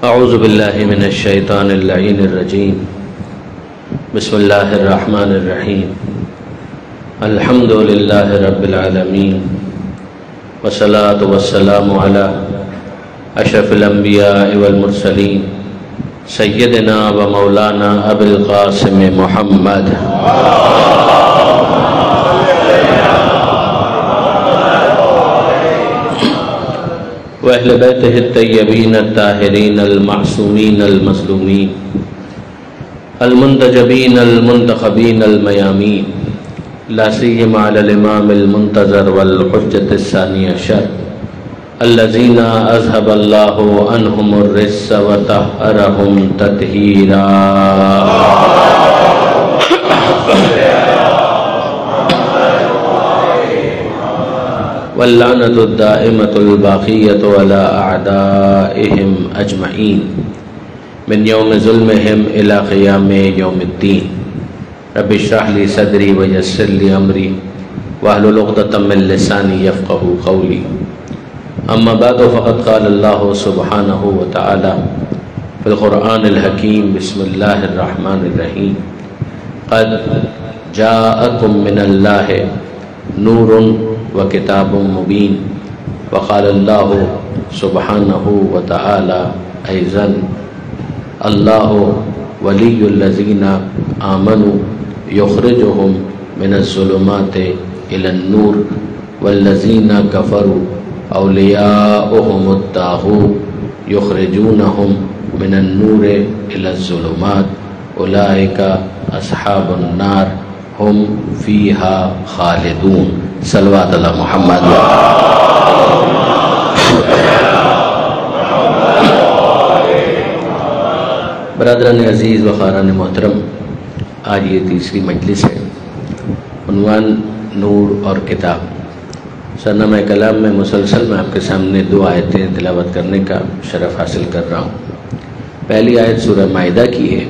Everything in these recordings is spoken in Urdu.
اعوذ باللہ من الشیطان اللعین الرجیم بسم اللہ الرحمن الرحیم الحمد للہ رب العالمین والصلاة والسلام علی اشرف الانبیاء والمرسلین سیدنا و مولانا ابی القاسم محمد وأهل بيته الطيبين الطاهرين المعصومين المظلومين المنتجبين المنتخبين الميامين لا سيما على الإمام المنتظر والحجة الثانية عشر الذين أذهب الله عنهم الرجس وطهرهم تطهيرا واللعنة الدائمة الباقية على أعدائهم أجمعين من يوم ظلمهم إلى قيام يوم الدين رب اشرح لي صدري ويسر لي أمري واحلل عقدة من لساني يفقهوا قولي أما بعد فقد قال الله سبحانه وتعالى في القرآن الحكيم بسم الله الرحمن الرحيم قد جاءكم من الله نور وکتاب مبین وقال اللہ سبحانہ وتعالی ایضا اللہ ولی الذین آمنوا یخرجهم من الظلمات الی النور والذین کفروا اولیاؤهم الطاغوت یخرجونهم من النور الی الظلمات اولئک اصحاب النار ہم فیہا خالدون صلوات اللہ محمد برادران عزیز و خاران محترم، آج یہ تیسری مجلس ہے، عنوان نور اور کتاب۔ سرنامہ کلام میں مسلسل میں آپ کے سامنے دو آیتیں تلاوت کرنے کا شرف حاصل کر رہا ہوں۔ پہلی آیت سورہ مائدہ کی ہے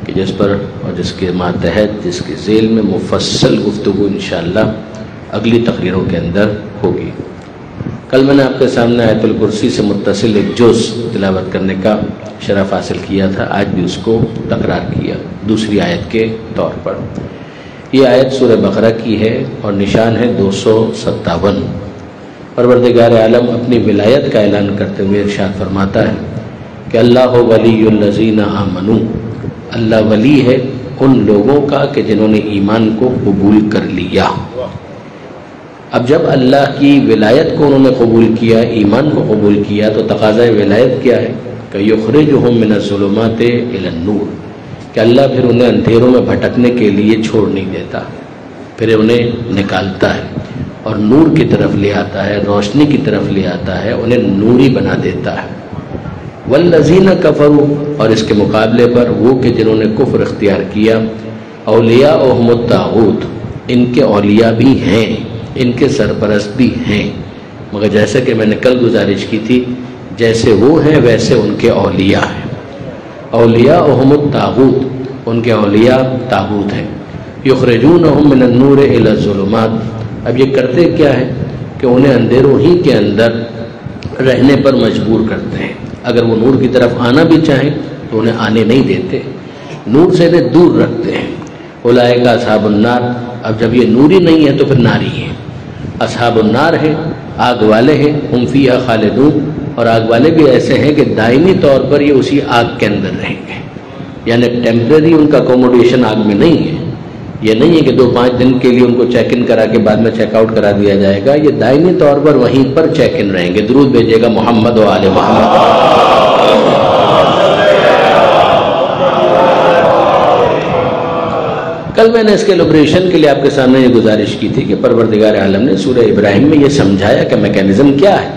کہ جس پر اور جس کے ماتحت جس کے ذیل میں مفصل گفتگو انشاءاللہ اگلی تقریروں کے اندر ہوگی۔ کل میں نے آپ کے سامنے آیت الکرسی سے متصل ایک جز تلاوت کرنے کا شرف حاصل کیا تھا، آج بھی اس کو تکرار کیا دوسری آیت کے طور پر۔ یہ آیت سورہ بقرہ کی ہے اور نشان ہے 257۔ پروردگار عالم اپنی ولایت کا اعلان کرتے ہوئے ارشاد فرماتا ہے کہ اللہ ولی الذین آمنوا، اللہ ولی ہے ان لوگوں کا کہ جنہوں نے ایمان کو قبول کر لیا۔ اب جب اللہ کی ولایت کو انہوں نے قبول کیا، ایمان کو قبول کیا، تو تقاضۂ ولایت کیا ہے کہ یخرجہم من الظلمات الی النور، کہ اللہ پھر انہیں اندھیروں میں بھٹکنے کے لیے چھوڑ نہیں دیتا، پھر انہیں نکالتا ہے اور نور کی طرف لے آتا ہے، روشنی کی طرف لے آتا ہے، انہیں نوری بنا دیتا ہے۔ والذین کفروا، اور اس کے مقابلے پر وہ کہ جنہوں نے کفر اختیار کیا، اولیاؤہم الطاغوت، ان کے اولیاء بھی ہیں، ان کے سرپرست بھی ہیں، مگر جیسے کہ میں نے کل گزارش کی تھی، جیسے وہ ہیں ویسے ان کے اولیاء ہیں۔ اولیاؤہم الطاغوت، ان کے اولیاء طاغوت ہیں۔ یخرجونہم من النور الی الظلمات، اب یہ کرتے کیا ہے کہ انہیں اندھیروں ہی کے اندر رہنے پر مجبور کرتے ہیں۔ اگر وہ نور کی طرف آنا بھی چاہیں تو انہیں آنے نہیں دیتے، نور سے انہیں دور رکھتے ہیں۔ اولئک اصحاب النار، اب جب یہ نوری نہیں ہے تو پھر ناری ہیں، اصحاب النار ہیں، آگ والے ہیں، ہم فیہا خالدون، اور آگ والے بھی ایسے ہیں کہ دائمی طور پر یہ اسی آگ کے اندر رہیں گے، یعنی ٹیمپریری ان کا اکوموڈیشن آگ میں نہیں ہے۔ یہ نہیں ہے کہ 2-5 دن کے لیے ان کو چیک ان کرا کے بعد میں چیک آؤٹ کرا دیا جائے گا، یہ دائمی طور پر وہیں پر چیک ان رہیں گے۔ درود بھیجے گا محمد و آل محمد۔ کل میں نے اس کے لیبریشن کے لیے آپ کے سامنے یہ گزارش کی تھی کہ پروردگار عالم نے سورہ ابراہیم میں یہ سمجھایا کہ میکینزم کیا ہے،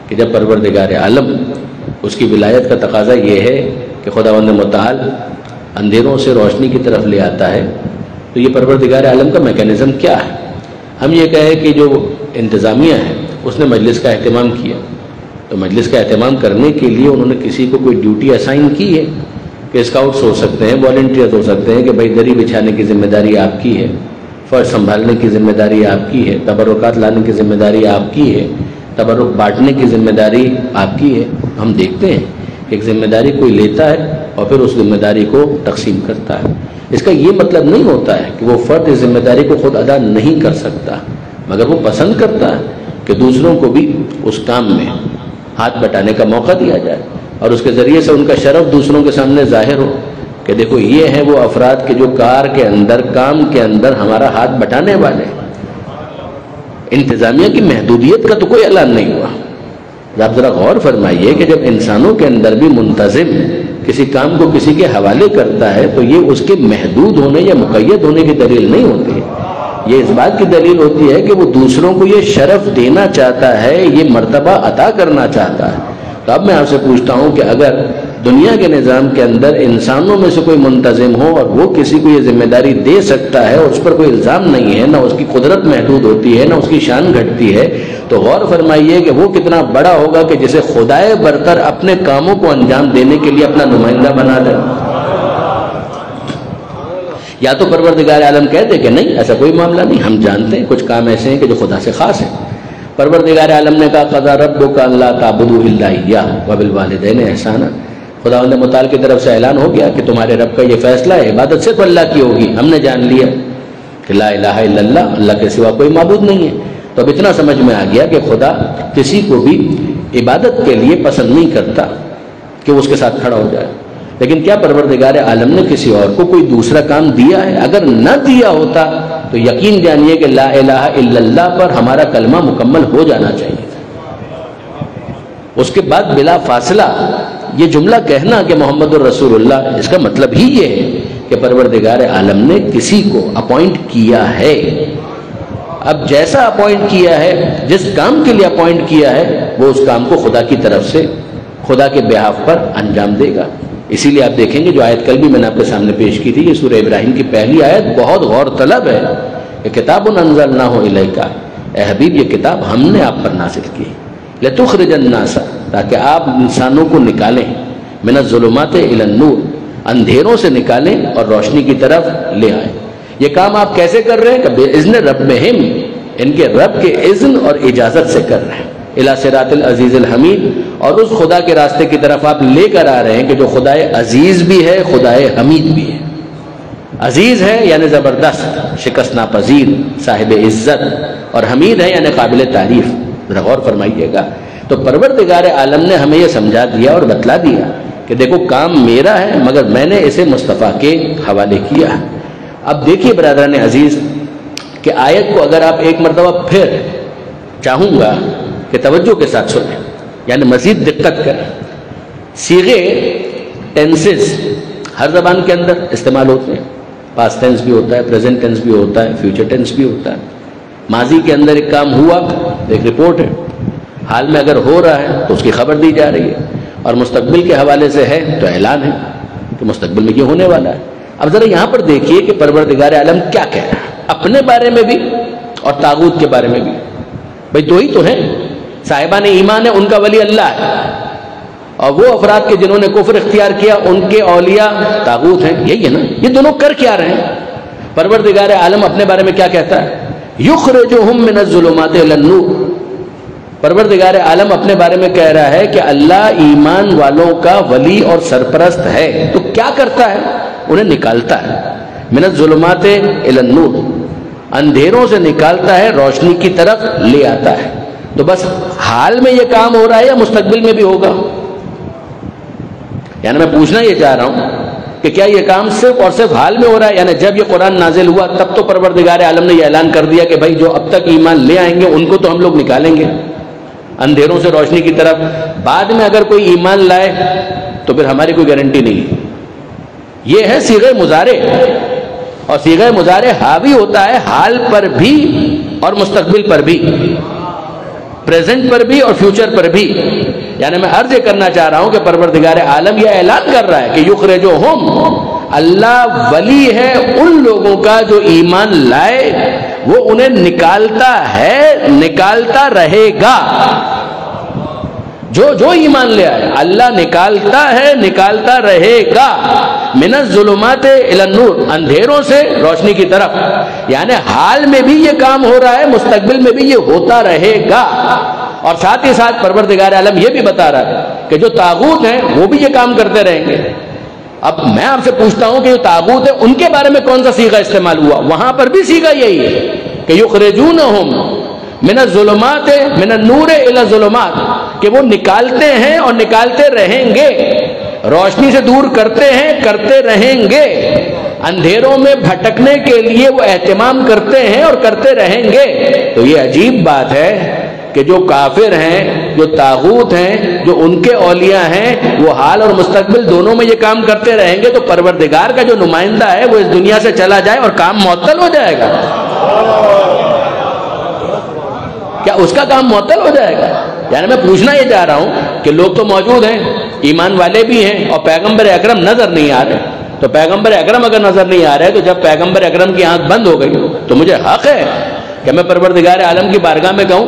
کہ جب پروردگار عالم اس کی ولایت کا تقاضا یہ ہے کہ خداوند متعال اندھیروں سے روشنی کی طرف لے آتا ہے، تو یہ پروردگار عالم کا میکینزم کیا ہے۔ ہم یہ کہیں کہ جو انتظامیہ ہے اس نے مجلس کا اہتمام کیا، تو مجلس کا اہتمام کرنے کے لیے انہوں نے کسی کو کوئی ڈیوٹی اسائن کی ہے کہ اسکاؤٹس ہو سکتے ہیں، والنٹیئرز ہو سکتے ہیں کہ بھائی دری بچھانے کی ذمہ داری آپ کی ہے، فرش سنبھالنے کی ذمہ داری آپ کی ہے، تبرکات لانے کی ذمہ داری آپ کی ہے، تبرک بانٹنے کی ذمہ داری آپ کی ہے۔ ہم دیکھتے ہیں ایک ذمہ داری کوئی لیتا ہے اور پھر اس ذمہ داری کو تقسیم کرتا ہے۔ اس کا یہ مطلب نہیں ہوتا ہے کہ وہ فرد اس ذمہ داری کو خود ادا نہیں کر سکتا، مگر وہ پسند کرتا ہے کہ دوسروں کو بھی اس کام میں ہاتھ بٹانے کا موقع دیا جائے اور اس کے ذریعے سے ان کا شرف دوسروں کے سامنے ظاہر ہو کہ دیکھو یہ ہیں وہ افراد کے جو کار کے اندر، کام کے اندر ہمارا ہاتھ بٹانے والے۔ انتظامیہ کی محدودیت کا تو کوئی اعلان نہیں ہوا۔ آپ ذرا غور فرمائیے کہ جب انسانوں کے اندر بھی منتظم کسی کام کو کسی کے حوالے کرتا ہے تو یہ اس کے محدود ہونے یا مقید ہونے کی دلیل نہیں ہوتی ہے، یہ اس بات کی دلیل ہوتی ہے کہ وہ دوسروں کو یہ شرف دینا چاہتا ہے، یہ مرتبہ عطا کرنا چاہتا ہے۔ تو اب میں آپ سے پوچھتا ہوں کہ اگر دنیا کے نظام کے اندر انسانوں میں سے کوئی منتظم ہو اور وہ کسی کو یہ ذمہ داری دے سکتا ہے اور اس پر کوئی الزام نہیں ہے، نہ اس کی قدرت محدود ہوتی ہے نہ اس کی شان گھٹتی ہے، تو غور فرمائیے کہ وہ کتنا بڑا ہوگا کہ جسے خدائے برتر اپنے کاموں کو انجام دینے کے لیے اپنا نمائندہ بنا دے۔ یا تو پروردگار عالم کہتے کہ نہیں ایسا کوئی معاملہ نہیں، ہم جانتے ہیں کچھ کام ایسے ہیں کہ جو خدا سے خاص ہیں۔ پروردگار عالم نے کہا قضا ربک الا تعبدوا الا ایہ وبالوالدین احسانا، خداوند متعال کی طرف سے اعلان ہو گیا کہ تمہارے رب کا یہ فیصلہ ہے، عبادت صرف اللہ کی ہوگی۔ ہم نے جان لیا کہ لا الہ الا اللہ، اللہ کے سوا کوئی معبود نہیں ہے۔ تو اب اتنا سمجھ میں آ گیا کہ خدا کسی کو بھی عبادت کے لیے پسند نہیں کرتا کہ وہ اس کے ساتھ کھڑا ہو جائے، لیکن کیا پروردگار عالم نے کسی اور کو کوئی دوسرا کام دیا ہے؟ اگر نہ دیا ہوتا تو یقین جانیے کہ لا الہ الا اللہ پر ہمارا کلمہ مکمل ہو جانا چاہیے۔ اس کے بعد بلا فاصلہ یہ جملہ کہنا کہ محمد الرسول اللہ، اس کا مطلب ہی یہ ہے کہ پروردگار عالم نے کسی کو اپوائنٹ کیا ہے۔ اب جیسا اپوائنٹ کیا ہے، جس کام کے لیے اپوائنٹ کیا ہے، وہ اس کام کو خدا کی طرف سے، خدا کے بہاف پر انجام دے گا۔ اسی لیے آپ دیکھیں گے جو آیت کل بھی میں نے آپ کے سامنے پیش کی تھی، یہ سورہ ابراہیم کی پہلی آیت بہت غور طلب ہے کہ کتاب انزلناہ الیک، اے حبیب یہ کتاب ہم نے آپ پر نازل کی، لتخرج الناس، تاکہ آپ انسانوں کو نکالیں، من الظلمات الی النور، اندھیروں سے نکالیں اور روشنی کی طرف لے آئیں۔ یہ کام آپ کیسے کر رہے ہیں کہ بِإِذْنِ رَبِّهِمْ، ان کے رب کے اذن اور اجازت سے کر رہے ہیں، الی صراط العزیز الحمید، اور اس خدا کے راستے کی طرف آپ لے کر آ رہے ہیں کہ جو خدائے عزیز بھی ہے، خدائے حمید بھی ہے۔ عزیز ہے یعنی زبردست، شکست ناپذیر، صاحب عزت، اور حمید ہے یعنی قابل تعریف۔ ذرا غور فرمائیے گا، تو پروردگار عالم نے ہمیں یہ سمجھا دیا اور بتلا دیا کہ دیکھو کام میرا ہے مگر میں نے اسے مصطفیٰ کے حوالے کیا۔ اب دیکھیے برادران عزیز کہ آیت کو اگر آپ ایک مرتبہ پھر چاہوں گا کہ توجہ کے ساتھ سنیں، یعنی مزید دقت کریں۔ صیغے ٹینسز ہر زبان کے اندر استعمال ہوتے ہیں، پاسٹ ٹینس بھی ہوتا ہے، پریزنٹ ٹینس بھی ہوتا ہے، فیوچر ٹینس بھی ہوتا ہے۔ ماضی کے اندر ایک کام ہوا، ایک رپورٹ ہے، حال میں اگر ہو رہا ہے تو اس کی خبر دی جا رہی ہے، اور مستقبل کے حوالے سے ہے تو اعلان ہے کہ مستقبل میں یہ ہونے والا ہے۔ اب ذرا یہاں پر دیکھیے کہ پروردگار عالم کیا کہہ رہا ہے اپنے بارے میں بھی اور طاغوت کے بارے میں بھی۔ بھئی دو ہی تو ہیں، صاحبان ایمان ہے ان کا ولی اللہ ہے، اور وہ افراد کے جنہوں نے کفر اختیار کیا ان کے اولیاء طاغوت ہیں، یہی ہے نا۔ یہ دونوں کر کیا رہے ہیں؟ پروردگار عالم اپنے بارے میں کیا کہتا ہے؟ یخرجہم من الظلمات الی النور۔ پروردگار عالم اپنے بارے میں کہہ رہا ہے کہ اللہ ایمان والوں کا ولی اور سرپرست ہے، تو کیا کرتا ہے؟ انہیں نکالتا ہے، من الظلمات الی النور، اندھیروں سے نکالتا ہے، روشنی کی طرف لے آتا ہے۔ تو بس حال میں یہ کام ہو رہا ہے یا مستقبل میں بھی ہوگا؟ یعنی میں پوچھنا یہ چاہ رہا ہوں کہ کیا یہ کام صرف اور صرف حال میں ہو رہا ہے؟ یعنی جب یہ قرآن نازل ہوا تب تو پروردگار عالم نے یہ اعلان کر دیا کہ بھائی جو اب تک ایمان لے آئیں گے ان کو تو ہم لوگ نکالیں گے اندھیروں سے روشنی کی طرف۔ بعد میں اگر کوئی ایمان لائے تو پھر ہماری کوئی گارنٹی نہیں ہے۔ یہ ہے صیغہ مضارع، اور صیغہ مضارع حاوی ہوتا ہے حال پر بھی اور مستقبل پر بھی، پریزنٹ پر بھی اور فیوچر پر بھی۔ یعنی میں عرض یہ کرنا چاہ رہا ہوں کہ پروردگار عالم یہ اعلان کر رہا ہے کہ یخرجہم، اللہ ولی ہے ان لوگوں کا جو ایمان لائے، وہ انہیں نکالتا ہے، نکالتا رہے گا۔ جو ایمان لے آئے اللہ نکالتا ہے، نکالتا رہے گا، من الظلمات الی النور، اندھیروں سے روشنی کی طرف۔ یعنی حال میں بھی یہ کام ہو رہا ہے، مستقبل میں بھی یہ ہوتا رہے گا۔ اور ساتھ ہی ساتھ پروردگار عالم یہ بھی بتا رہا ہے کہ جو طاغوت ہیں وہ بھی یہ کام کرتے رہیں گے. اب میں آپ سے پوچھتا ہوں کہ جو طاغوت ہے ان کے بارے میں کون سا صیغہ استعمال ہوا؟ وہاں پر بھی صیغہ یہی ہے کہ یخرجونہم من الظلمات من النور الی الظلمات، کہ وہ نکالتے ہیں اور نکالتے رہیں گے، روشنی سے دور کرتے ہیں، کرتے رہیں گے، اندھیروں میں بھٹکنے کے لیے وہ اہتمام کرتے ہیں اور کرتے رہیں گے. تو یہ عجیب بات ہے کہ جو کافر ہیں، جو طاغوت ہیں، جو ان کے اولیاء ہیں، وہ حال اور مستقبل دونوں میں یہ کام کرتے رہیں گے، تو پروردگار کا جو نمائندہ ہے وہ اس دنیا سے چلا جائے اور کام معطل ہو جائے گا؟ کیا اس کا کام معطل ہو جائے گا؟ یعنی میں پوچھنا یہ چاہ رہا ہوں کہ لوگ تو موجود ہیں، ایمان والے بھی ہیں، اور پیغمبر اکرم نظر نہیں آ رہے. تو پیغمبر اکرم اگر نظر نہیں آ رہے تو جب پیغمبر اکرم کی آنکھ بند ہو گئی تو مجھے حق ہے کہ میں پروردگار عالم کی بارگاہ میں کہوں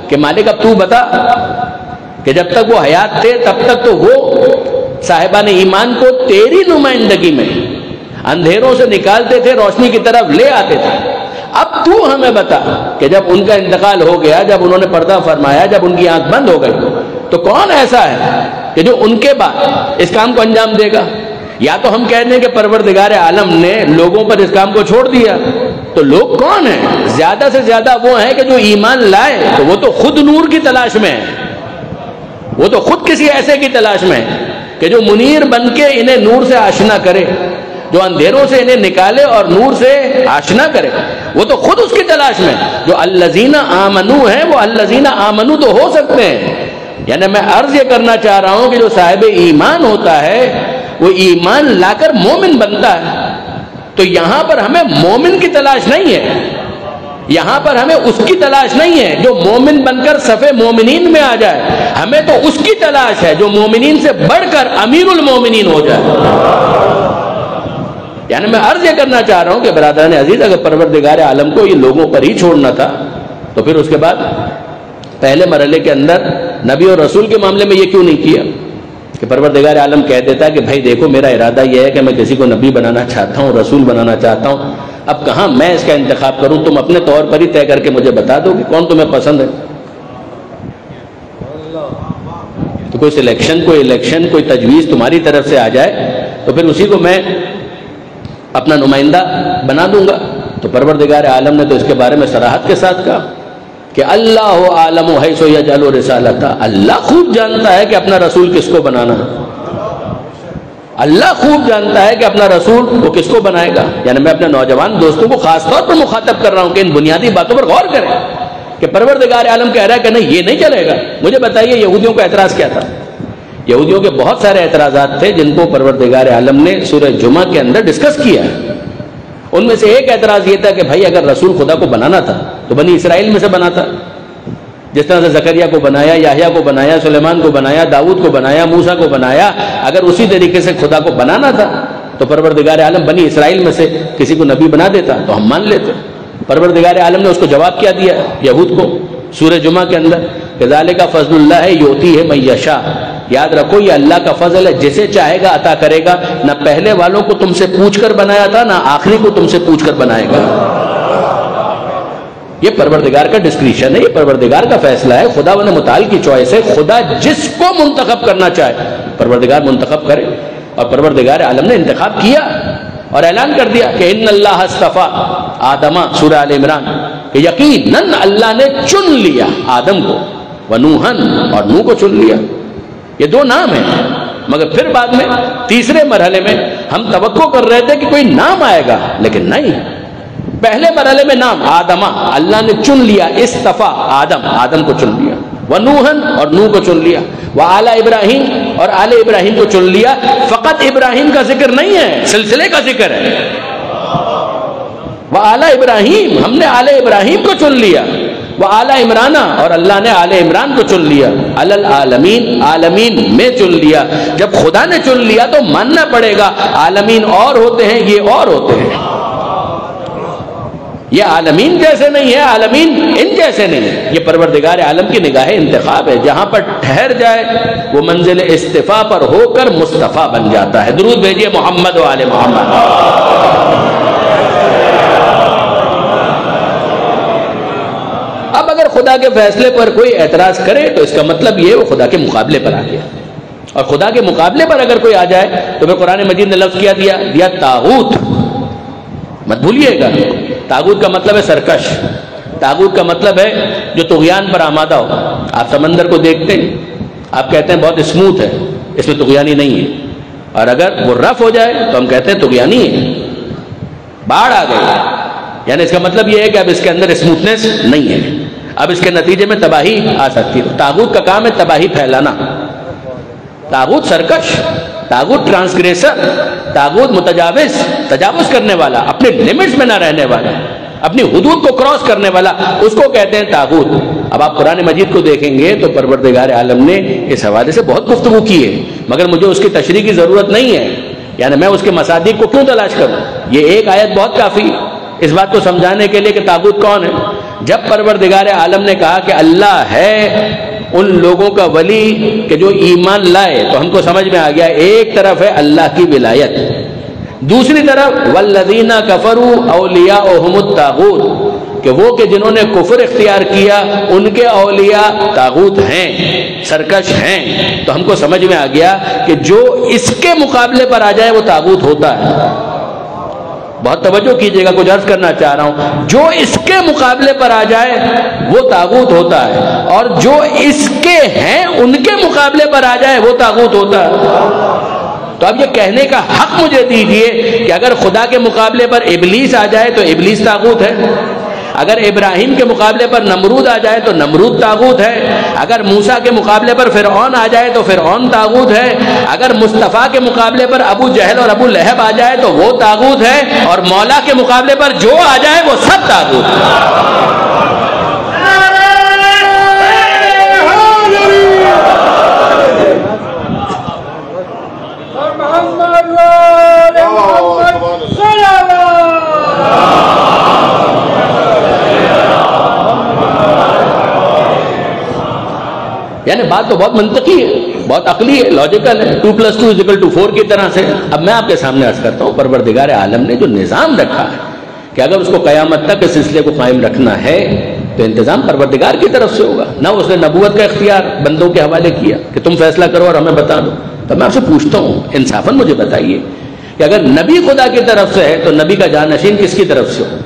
کہ مالک اب تو بتا کہ جب تک وہ حیات تھے تب تک تو وہ صاحبان ایمان کو تیری نمائندگی میں اندھیروں سے نکالتے تھے، روشنی کی طرف لے آتے تھے. اب تو ہمیں بتا کہ جب ان کا انتقال ہو گیا، جب انہوں نے پردہ فرمایا، جب ان کی آنکھ بند ہو گئی، تو کون ایسا ہے کہ جو ان کے بعد اس کام کو انجام دے گا؟ یا تو ہم کہہ دیں کہ پروردگار عالم نے لوگوں پر اس کام کو چھوڑ دیا. تو لوگ کون ہیں؟ زیادہ سے زیادہ وہ ہیں کہ جو ایمان لائے تو وہ تو خود نور کی تلاش میں ہیں، وہ تو خود کسی ایسے کی تلاش میں ہے کہ جو منیر بن کے انہیں نور سے آشنا کرے، جو اندھیروں سے انہیں نکالے اور نور سے آشنا کرے. وہ تو خود اس کی تلاش میں. جو الذین آمنو ہیں وہ الذین آمنو تو ہو سکتے ہیں. یعنی میں عرض یہ کرنا چاہ رہا ہوں کہ جو صاحب ایمان ہوتا ہے وہ ایمان لا کر مومن بنتا ہے. تو یہاں پر ہمیں مومن کی تلاش نہیں ہے، یہاں پر ہمیں اس کی تلاش نہیں ہے جو مومن بن کر صف مومنین میں آ جائے. ہمیں تو اس کی تلاش ہے جو مومنین سے بڑھ کر امیر المومنین ہو جائے. یعنی میں عرض یہ کرنا چاہ رہا ہوں کہ برادران عزیز، اگر پروردگار عالم کو یہ لوگوں پر ہی چھوڑنا تھا تو پھر اس کے بعد پہلے مرحلے کے اندر نبی اور رسول کے معاملے میں یہ کیوں نہیں کیا کہ پروردگار عالم کہہ دیتا کہ بھائی دیکھو میرا ارادہ یہ ہے کہ میں کسی کو نبی بنانا چاہتا ہوں، رسول بنانا چاہتا ہوں، اب کہاں میں اس کا انتخاب کروں؟ تم اپنے طور پر ہی طے کر کے مجھے بتا دو کہ کون تمہیں پسند ہے. تو کوئی سلیکشن، کوئی الیکشن، کوئی تجویز تمہاری طرف سے آ جائے تو پھر اسی کو میں اپنا نمائندہ بنا دوں گا. تو پروردگار عالم نے تو اس کے بارے میں صراحت کے ساتھ کہا کہ اللہ عالم حیث یجعل رسالتہ، اللہ خوب جانتا ہے کہ اپنا رسول کس کو بنانا ہے. اللہ خوب جانتا ہے کہ اپنا رسول وہ کس کو بنائے گا. یعنی میں اپنے نوجوان دوستوں کو خاص طور پر مخاطب کر رہا ہوں کہ ان بنیادی باتوں پر غور کریں کہ پروردگار عالم کہہ رہا ہے کہ نہیں یہ نہیں چلے گا. مجھے بتائیے یہودیوں کا اعتراض کیا تھا؟ یہودیوں کے بہت سارے اعتراضات تھے جن کو پروردگار عالم نے سورہ جمعہ کے اندر ڈسکس کیا ہے. ان میں سے ایک اعتراض یہ تھا کہ بھائی اگر رسول خدا کو بنانا تھا تو بنی اسرائیل میں سے بناتا، جس طرح سے زکریا کو بنایا، یحییٰ کو بنایا، سلیمان کو بنایا، داؤد کو بنایا، موسیٰ کو بنایا. اگر اسی طریقے سے خدا کو بنانا تھا تو پروردگار عالم بنی اسرائیل میں سے کسی کو نبی بنا دیتا تو ہم مان لیتے. پروردگار عالم نے اس کو جواب کیا دیا یہود کو سورہ جمعہ کے اندر کہ ذالک فضل اللہ یؤتیہ من یشاء. یاد رکھو یہ اللہ کا فضل ہے، جسے چاہے گا عطا کرے گا. نہ پہلے والوں کو تم سے پوچھ کر بنایا تھا، نہ آخری کو تم سے پوچھ کر بنائے گا. یہ پروردگار کا ڈسکریشن ہے، یہ پروردگار کا فیصلہ ہے، خدا و متعال کی چوائس ہے. خدا جس کو منتخب کرنا چاہے پروردگار منتخب کرے. اور پروردگار عالم نے انتخاب کیا اور اعلان کر دیا کہ ان اللہ اصطفیٰ آدم، سورہ آل عمران، کہ یقیناً اللہ نے چن لیا آدم کو، ونوحن، اور نوح کو چن لیا. یہ دو نام ہیں. مگر پھر بعد میں تیسرے مرحلے میں ہم توقع کر رہے تھے کہ کوئی نام آئے گا، لیکن نہیں. پہلے مرحلے میں نام آدم، اللہ نے چن لیا، اصطفیٰ آدم کو چن لیا، ونوحن، اور نوح کو چن لیا، وآل ابراہیم، اور آل ابراہیم کو چن لیا. فقط ابراہیم کا ذکر نہیں ہے، سلسلے کا ذکر ہے. وآل ابراہیم، ہم نے آل ابراہیم کو چن لیا. وآل عمران، اور اللہ نے آل عمران کو چن لیا. علی العالمین، عالمین میں چن لیا. جب خدا نے چن لیا تو ماننا پڑے گا عالمین اور ہوتے ہیں، یہ اور ہوتے ہیں. یہ عالمین جیسے نہیں ہے، عالمین ان جیسے نہیں. یہ پروردگار عالم کی نگاہ انتخاب ہے. جہاں پر ٹھہر جائے وہ منزل استفا پر ہو کر مصطفیٰ بن جاتا ہے. درود بھیجیے محمد و آل محمد. اب اب اگر خدا کے فیصلے پر کوئی اعتراض کرے تو اس کا مطلب یہ وہ خدا کے مقابلے پر آ گیا، اور خدا کے مقابلے پر اگر کوئی آ جائے تو پھر قرآن مجید نے لفظ کیا دیا طاغوت. مت بھولیے گا، طاغوت کا مطلب ہے سرکش، طاغوت کا مطلب ہے جو طغیان پر آمادہ ہو. آپ سمندر کو دیکھتے ہیں، آپ کہتے ہیں بہت اسموتھ ہے، اس میں طغیانی نہیں ہے، اور اگر وہ رف ہو جائے تو ہم کہتے ہیں طغیانی ہے، باڑھ آ گئی. یعنی اس کا مطلب یہ ہے کہ اب اس کے اندر اسموتھنس نہیں ہے، اب اس کے نتیجے میں تباہی آ سکتی ہے. طاغوت کا کام ہے تباہی پھیلانا. طاغوت سرکش، طاغوت ٹرانسگریسر، طاغوت متجاوز، تجاوز کرنے والا، اپنے لیمٹس میں نہ رہنے والا، اپنی حدود کو کراس کرنے والا، اس کو کہتے ہیں طاغوت. اب آپ قرآن مجید کو دیکھیں گے تو پروردگار عالم نے اس حوالے سے بہت گفتگو کی ہے، مگر مجھے اس کی تشریح کی ضرورت نہیں ہے. یعنی میں اس کے مصادیق کو کیوں تلاش کروں؟ یہ ایک آیت بہت کافی اس بات کو سمجھانے کے لیے کہ طاغوت کون ہے. جب پروردگار عالم نے کہا کہ اللہ ہے ان لوگوں کا ولی کہ جو ایمان لائے، تو ہم کو سمجھ میں آ گیا ایک طرف ہے اللہ کی ولایت، دوسری طرف والذین کفروا اولیاؤہم الطاغوت، کہ وہ کہ جنہوں نے کفر اختیار کیا ان کے اولیاء طاغوت ہیں، سرکش ہیں. تو ہم کو سمجھ میں آ گیا کہ جو اس کے مقابلے پر آ جائے وہ طاغوت ہوتا ہے. بہت توجہ کیجئے گا، کچھ عرض کرنا چاہ رہا ہوں. جو اس کے مقابلے پر آ جائے وہ طاغوت ہوتا ہے، اور جو اس کے ہیں ان کے مقابلے پر آ جائے وہ طاغوت ہوتا ہے. تو اب یہ کہنے کا حق مجھے دیجئے کہ اگر خدا کے مقابلے پر ابلیس آ جائے تو ابلیس طاغوت ہے، اگر ابراہیم کے مقابلے پر نمرود آ جائے تو نمرود طاغوت ہے، اگر موسیٰ کے مقابلے پر فرعون آ جائے تو فرعون طاغوت ہے، اگر مصطفیٰ کے مقابلے پر ابو جہل اور ابو لہب آ جائے تو وہ طاغوت ہے، اور مولا کے مقابلے پر جو آ جائے وہ سب طاغوت ہے. یعنی بات تو بہت منطقی ہے، بہت عقلی ہے، لاجیکل ہے، 2+2=4 کی طرح سے. اب میں آپ کے سامنے عرض کرتا ہوں پروردگار عالم نے جو نظام رکھا ہے کہ اگر اس کو قیامت تک اس سلسلے کو قائم رکھنا ہے تو انتظام پروردگار کی طرف سے ہوگا. نہ اس نے نبوت کا اختیار بندوں کے حوالے کیا کہ تم فیصلہ کرو اور ہمیں بتا دو. تو میں آپ سے پوچھتا ہوں انصافاً مجھے بتائیے کہ اگر نبی خدا کی طرف سے ہے تو نبی کا جانشین کس کی طرف سے ہو؟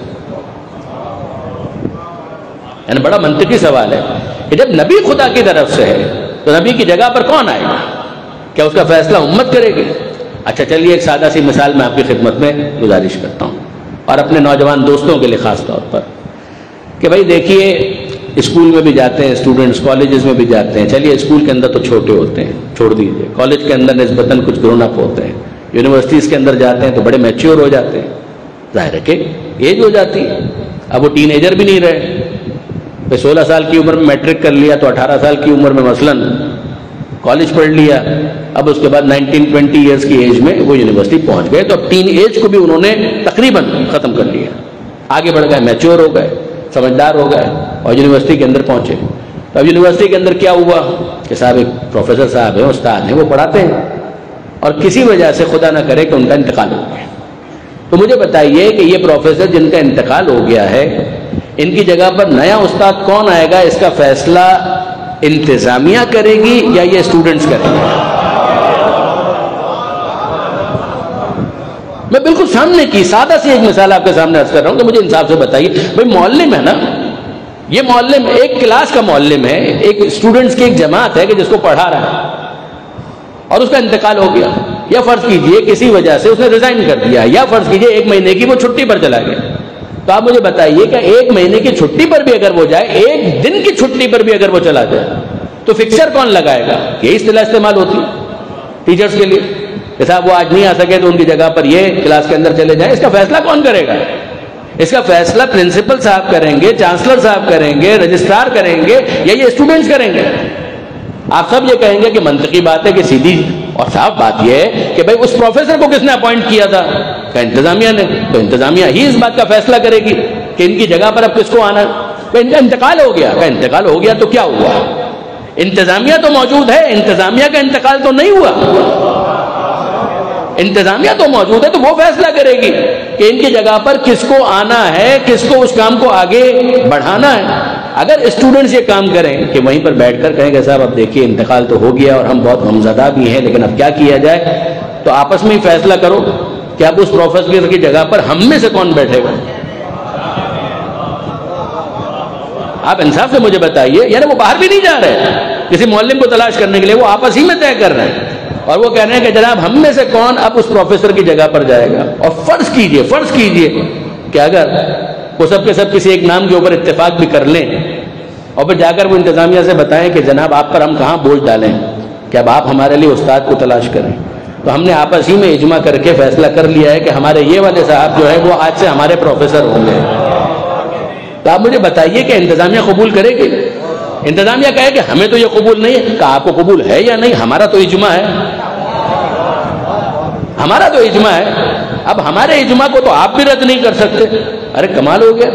یعنی بڑا منطقی سوال ہے کہ جب نبی خدا کی طرف سے ہے تو نبی کی جگہ پر کون آئے گا؟ کیا اس کا فیصلہ امت کرے گی؟ اچھا چلیے ایک سادہ سی مثال میں آپ کی خدمت میں گزارش کرتا ہوں، اور اپنے نوجوان دوستوں کے لیے خاص طور پر، کہ بھائی دیکھیے اسکول میں بھی جاتے ہیں اسٹوڈنٹس، کالجز میں بھی جاتے ہیں. چلیے اسکول کے اندر تو چھوٹے ہوتے ہیں، چھوڑ دیجیے. کالج کے اندر نسبتاً کچھ گرون اپ ہوتے ہیں. یونیورسٹیز کے اندر جاتے ہیں تو بڑے میچیور ہو جاتے ہیں، ظاہر ہے کہ ایج ہو جاتی ہے. اب وہ ٹین ایجر بھی نہیں رہے. 16 سال کی عمر میں میٹرک کر لیا تو 18 سال کی عمر میں مثلاً کالج پڑھ لیا. اب اس کے بعد 19-20 ایئرس کی ایج میں وہ یونیورسٹی پہنچ گئے، تو اب ٹین ایج کو بھی انہوں نے تقریباً ختم کر لیا، آگے بڑھ گئے، میچور ہو گئے، سمجھدار ہو گئے، اور یونیورسٹی کے اندر پہنچے. تو اب یونیورسٹی کے اندر کیا ہوا کہ صاحب ایک پروفیسر صاحب ہیں، استاد ہیں، وہ پڑھاتے ہیں، اور کسی وجہ سے خدا نہ کرے کہ ان کا انتقال ہو گیا. تو مجھے بتائیے کہ یہ پروفیسر جن کا انتقال ہو گیا ہے، ان کی جگہ پر نیا استاد کون آئے گا؟ اس کا فیصلہ انتظامیہ کرے گی یا یہ اسٹوڈنٹس کریں گے؟ میں بالکل سامنے کی سادہ سی ایک مثال آپ کے سامنے عرض کر رہا ہوں کہ مجھے انصاف سے بتائیے. بھائی معلم ہے نا، یہ معلم ایک کلاس کا معلم ہے، ایک اسٹوڈنٹس کی ایک جماعت ہے کہ جس کو پڑھا رہا ہے، اور اس کا انتقال ہو گیا. یا فرض کیجئے کسی وجہ سے اس نے ریزائن کر دیا، یا فرض کیجئے 1 مہینے کی وہ چھٹی پر چلا گیا. تو آپ مجھے بتائیے کہ 1 مہینے کی چھٹی پر بھی اگر وہ جائے، 1 دن کی چھٹی پر بھی اگر وہ چلا جائے، تو فکسر کون لگائے گا؟ یہی اصطلاح استعمال ہوتی ہے ٹیچرز کے لیے کہ صاحب وہ آج نہیں آ سکے تو ان کی جگہ پر یہ کلاس کے اندر چلے جائیں. اس کا فیصلہ کون کرے گا؟ اس کا فیصلہ پرنسپل صاحب کریں گے، چانسلر صاحب کریں گے، رجسٹرار کریں گے، یا یہ اسٹوڈنٹس کریں گے؟ آپ سب یہ کہیں گے کہ منطقی بات ہے کہ سیدھی اور صاف بات یہ ہے کہ بھائی اس پروفیسر کو کس نے اپوائنٹ کیا تھا؟ کہ انتظامیہ نے. تو انتظامیہ ہی اس بات کا فیصلہ کرے گی کہ ان کی جگہ پر اب کس کو آنا ہے. ان کا انتقال ہو گیا. کہ انتقال ہو گیا تو کیا ہوا؟ انتظامیہ تو موجود ہے، انتظامیہ کا انتقال تو نہیں ہوا. انتظامیہ تو موجود ہے تو وہ فیصلہ کرے گی کہ ان کی جگہ پر کس کو آنا ہے، کس کو اس کام کو آگے بڑھانا ہے. اگر اسٹوڈنٹس یہ کام کریں کہ وہیں پر بیٹھ کر کہیں کہ صاحب اب دیکھیے انتقال تو ہو گیا اور ہم بہت غمزدہ بھی ہیں لیکن اب کیا کیا جائے، تو آپس میں ہی فیصلہ کرو کہ اب اس پروفیسر کی جگہ پر ہم میں سے کون بیٹھے گا. آپ انصاف سے مجھے بتائیے. یعنی وہ باہر بھی نہیں جا رہے کسی معلم کو تلاش کرنے کے لیے، وہ آپس ہی میں طے کر رہے ہیں اور وہ کہہ رہے ہیں کہ جناب ہم میں سے کون اب اس پروفیسر کی جگہ پر جائے گا. اور فرض کیجئے کہ اگر وہ سب کے سب کسی ایک نام کے اوپر اتفاق بھی کر لیں اور پھر جا کر وہ انتظامیہ سے بتائیں کہ جناب آپ پر ہم کہاں بوجھ ڈالیں کہ اب آپ ہمارے لیے استاد کو تلاش کریں. تو ہم نے آپس ہی میں اجماع کر کے فیصلہ کر لیا ہے کہ ہمارے یہ والے صاحب جو ہے وہ آج سے ہمارے پروفیسر ہوں گے. تو آپ مجھے بتائیے کہ انتظامیہ قبول کرے گی؟ انتظامیہ کہے کہ ہمیں تو یہ قبول نہیں ہے. کہ آپ کو قبول ہے یا نہیں؟ ہمارا تو اجماع ہے، ہمارا تو اجماع ہے. اب ہمارے اجماع کو تو آپ بھی رد نہیں کر سکتے. ارے کمال ہو گیا.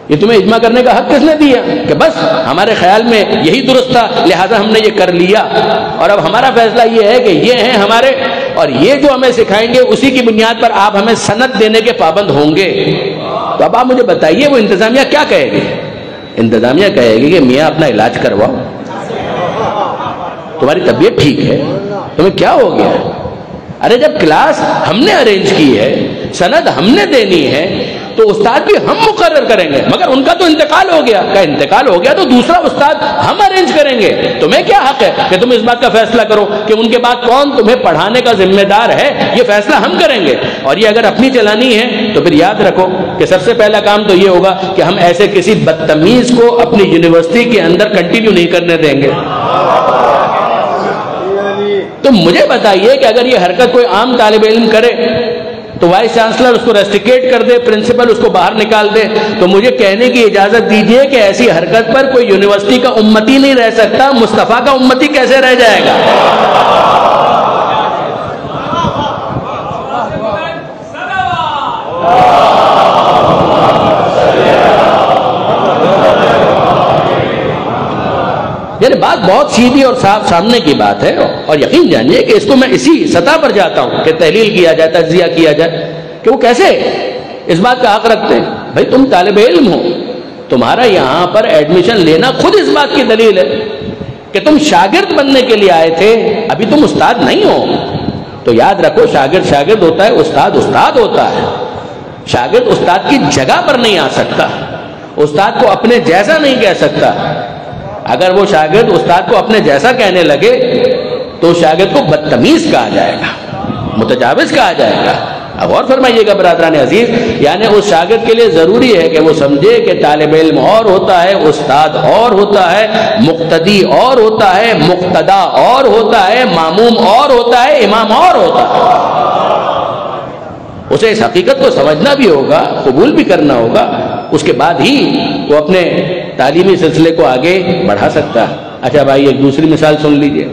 یہ تمہیں اجماع کرنے کا حق کس نے دیا کہ بس ہمارے خیال میں یہی درست تھا لہذا ہم نے یہ کر لیا اور اب ہمارا فیصلہ یہ ہے کہ یہ ہیں ہمارے اور یہ جو ہمیں سکھائیں گے اسی کی بنیاد پر آپ ہمیں سند دینے کے پابند ہوں گے. تو اب آپ مجھے بتائیے وہ انتظامیہ کیا کہے گی؟ انتظامیہ کہے گی کہ میاں اپنا علاج کرواؤ، تمہاری طبیعت ٹھیک ہے، تمہیں کیا ہو گیا؟ ارے جب کلاس ہم نے ارینج کی ہے، سند ہم نے دینی ہے تو استاد بھی ہم مقرر کریں گے. مگر ان کا تو انتقال ہو گیا. کا انتقال ہو گیا تو دوسرا استاد ہم ارینج کریں گے. تمہیں کیا حق ہے کہ تم اس بات کا فیصلہ کرو کہ ان کے بعد کون تمہیں پڑھانے کا ذمہ دار ہے؟ یہ فیصلہ ہم کریں گے. اور یہ اگر اپنی چلانی ہے تو پھر یاد رکھو کہ سب سے پہلا کام تو یہ ہوگا کہ ہم ایسے کسی بدتمیز کو اپنی یونیورسٹی کے اندر کنٹینیو نہیں کرنے دیں گے. تو مجھے بتائیے کہ اگر یہ حرکت کوئی عام طالب علم کرے تو وائس چانسلر اس کو ریسٹریکیٹ کر دے، پرنسپل اس کو باہر نکال دے، تو مجھے کہنے کی اجازت دیجئے کہ ایسی حرکت پر کوئی یونیورسٹی کا امتی نہیں رہ سکتا. مصطفیٰ کا امتی کیسے رہ جائے گا؟ یعنی بات بہت سیدھی اور صاف سامنے کی بات ہے اور یقین جانیے کہ اس کو میں اسی سطح پر جاتا ہوں کہ تحلیل کیا جائے، تجزیہ کیا جائے کہ وہ کیسے اس بات کا حق رکھتے ہیں. بھائی تم طالب علم ہو، تمہارا یہاں پر ایڈمیشن لینا خود اس بات کی دلیل ہے کہ تم شاگرد بننے کے لیے آئے تھے، ابھی تم استاد نہیں ہو. تو یاد رکھو شاگرد ہوتا ہے، استاد ہوتا ہے. شاگرد استاد کی جگہ پر نہیں آ سکتا، استاد کو اپنے جیسا نہیں کہہ سکتا. اگر وہ شاگرد استاد کو اپنے جیسا کہنے لگے تو شاگرد کو بدتمیز کہا جائے گا، متجاوز کہا جائے گا. اب اور فرمائیے گا برادران عزیز، یعنی اس شاگرد کے لیے ضروری ہے کہ وہ سمجھے کہ طالب علم اور ہوتا ہے، استاد اور ہوتا ہے، مقتدی اور ہوتا ہے، مقتدا اور ہوتا ہے، ماموم اور ہوتا ہے، امام اور ہوتا ہے. اسے اس حقیقت کو سمجھنا بھی ہوگا، قبول بھی کرنا ہوگا. اس کے بعد ہی وہ اپنے تعلیمی سلسلے کو آگے بڑھا سکتا ہے. اچھا بھائی ایک دوسری مثال سن لیجئے.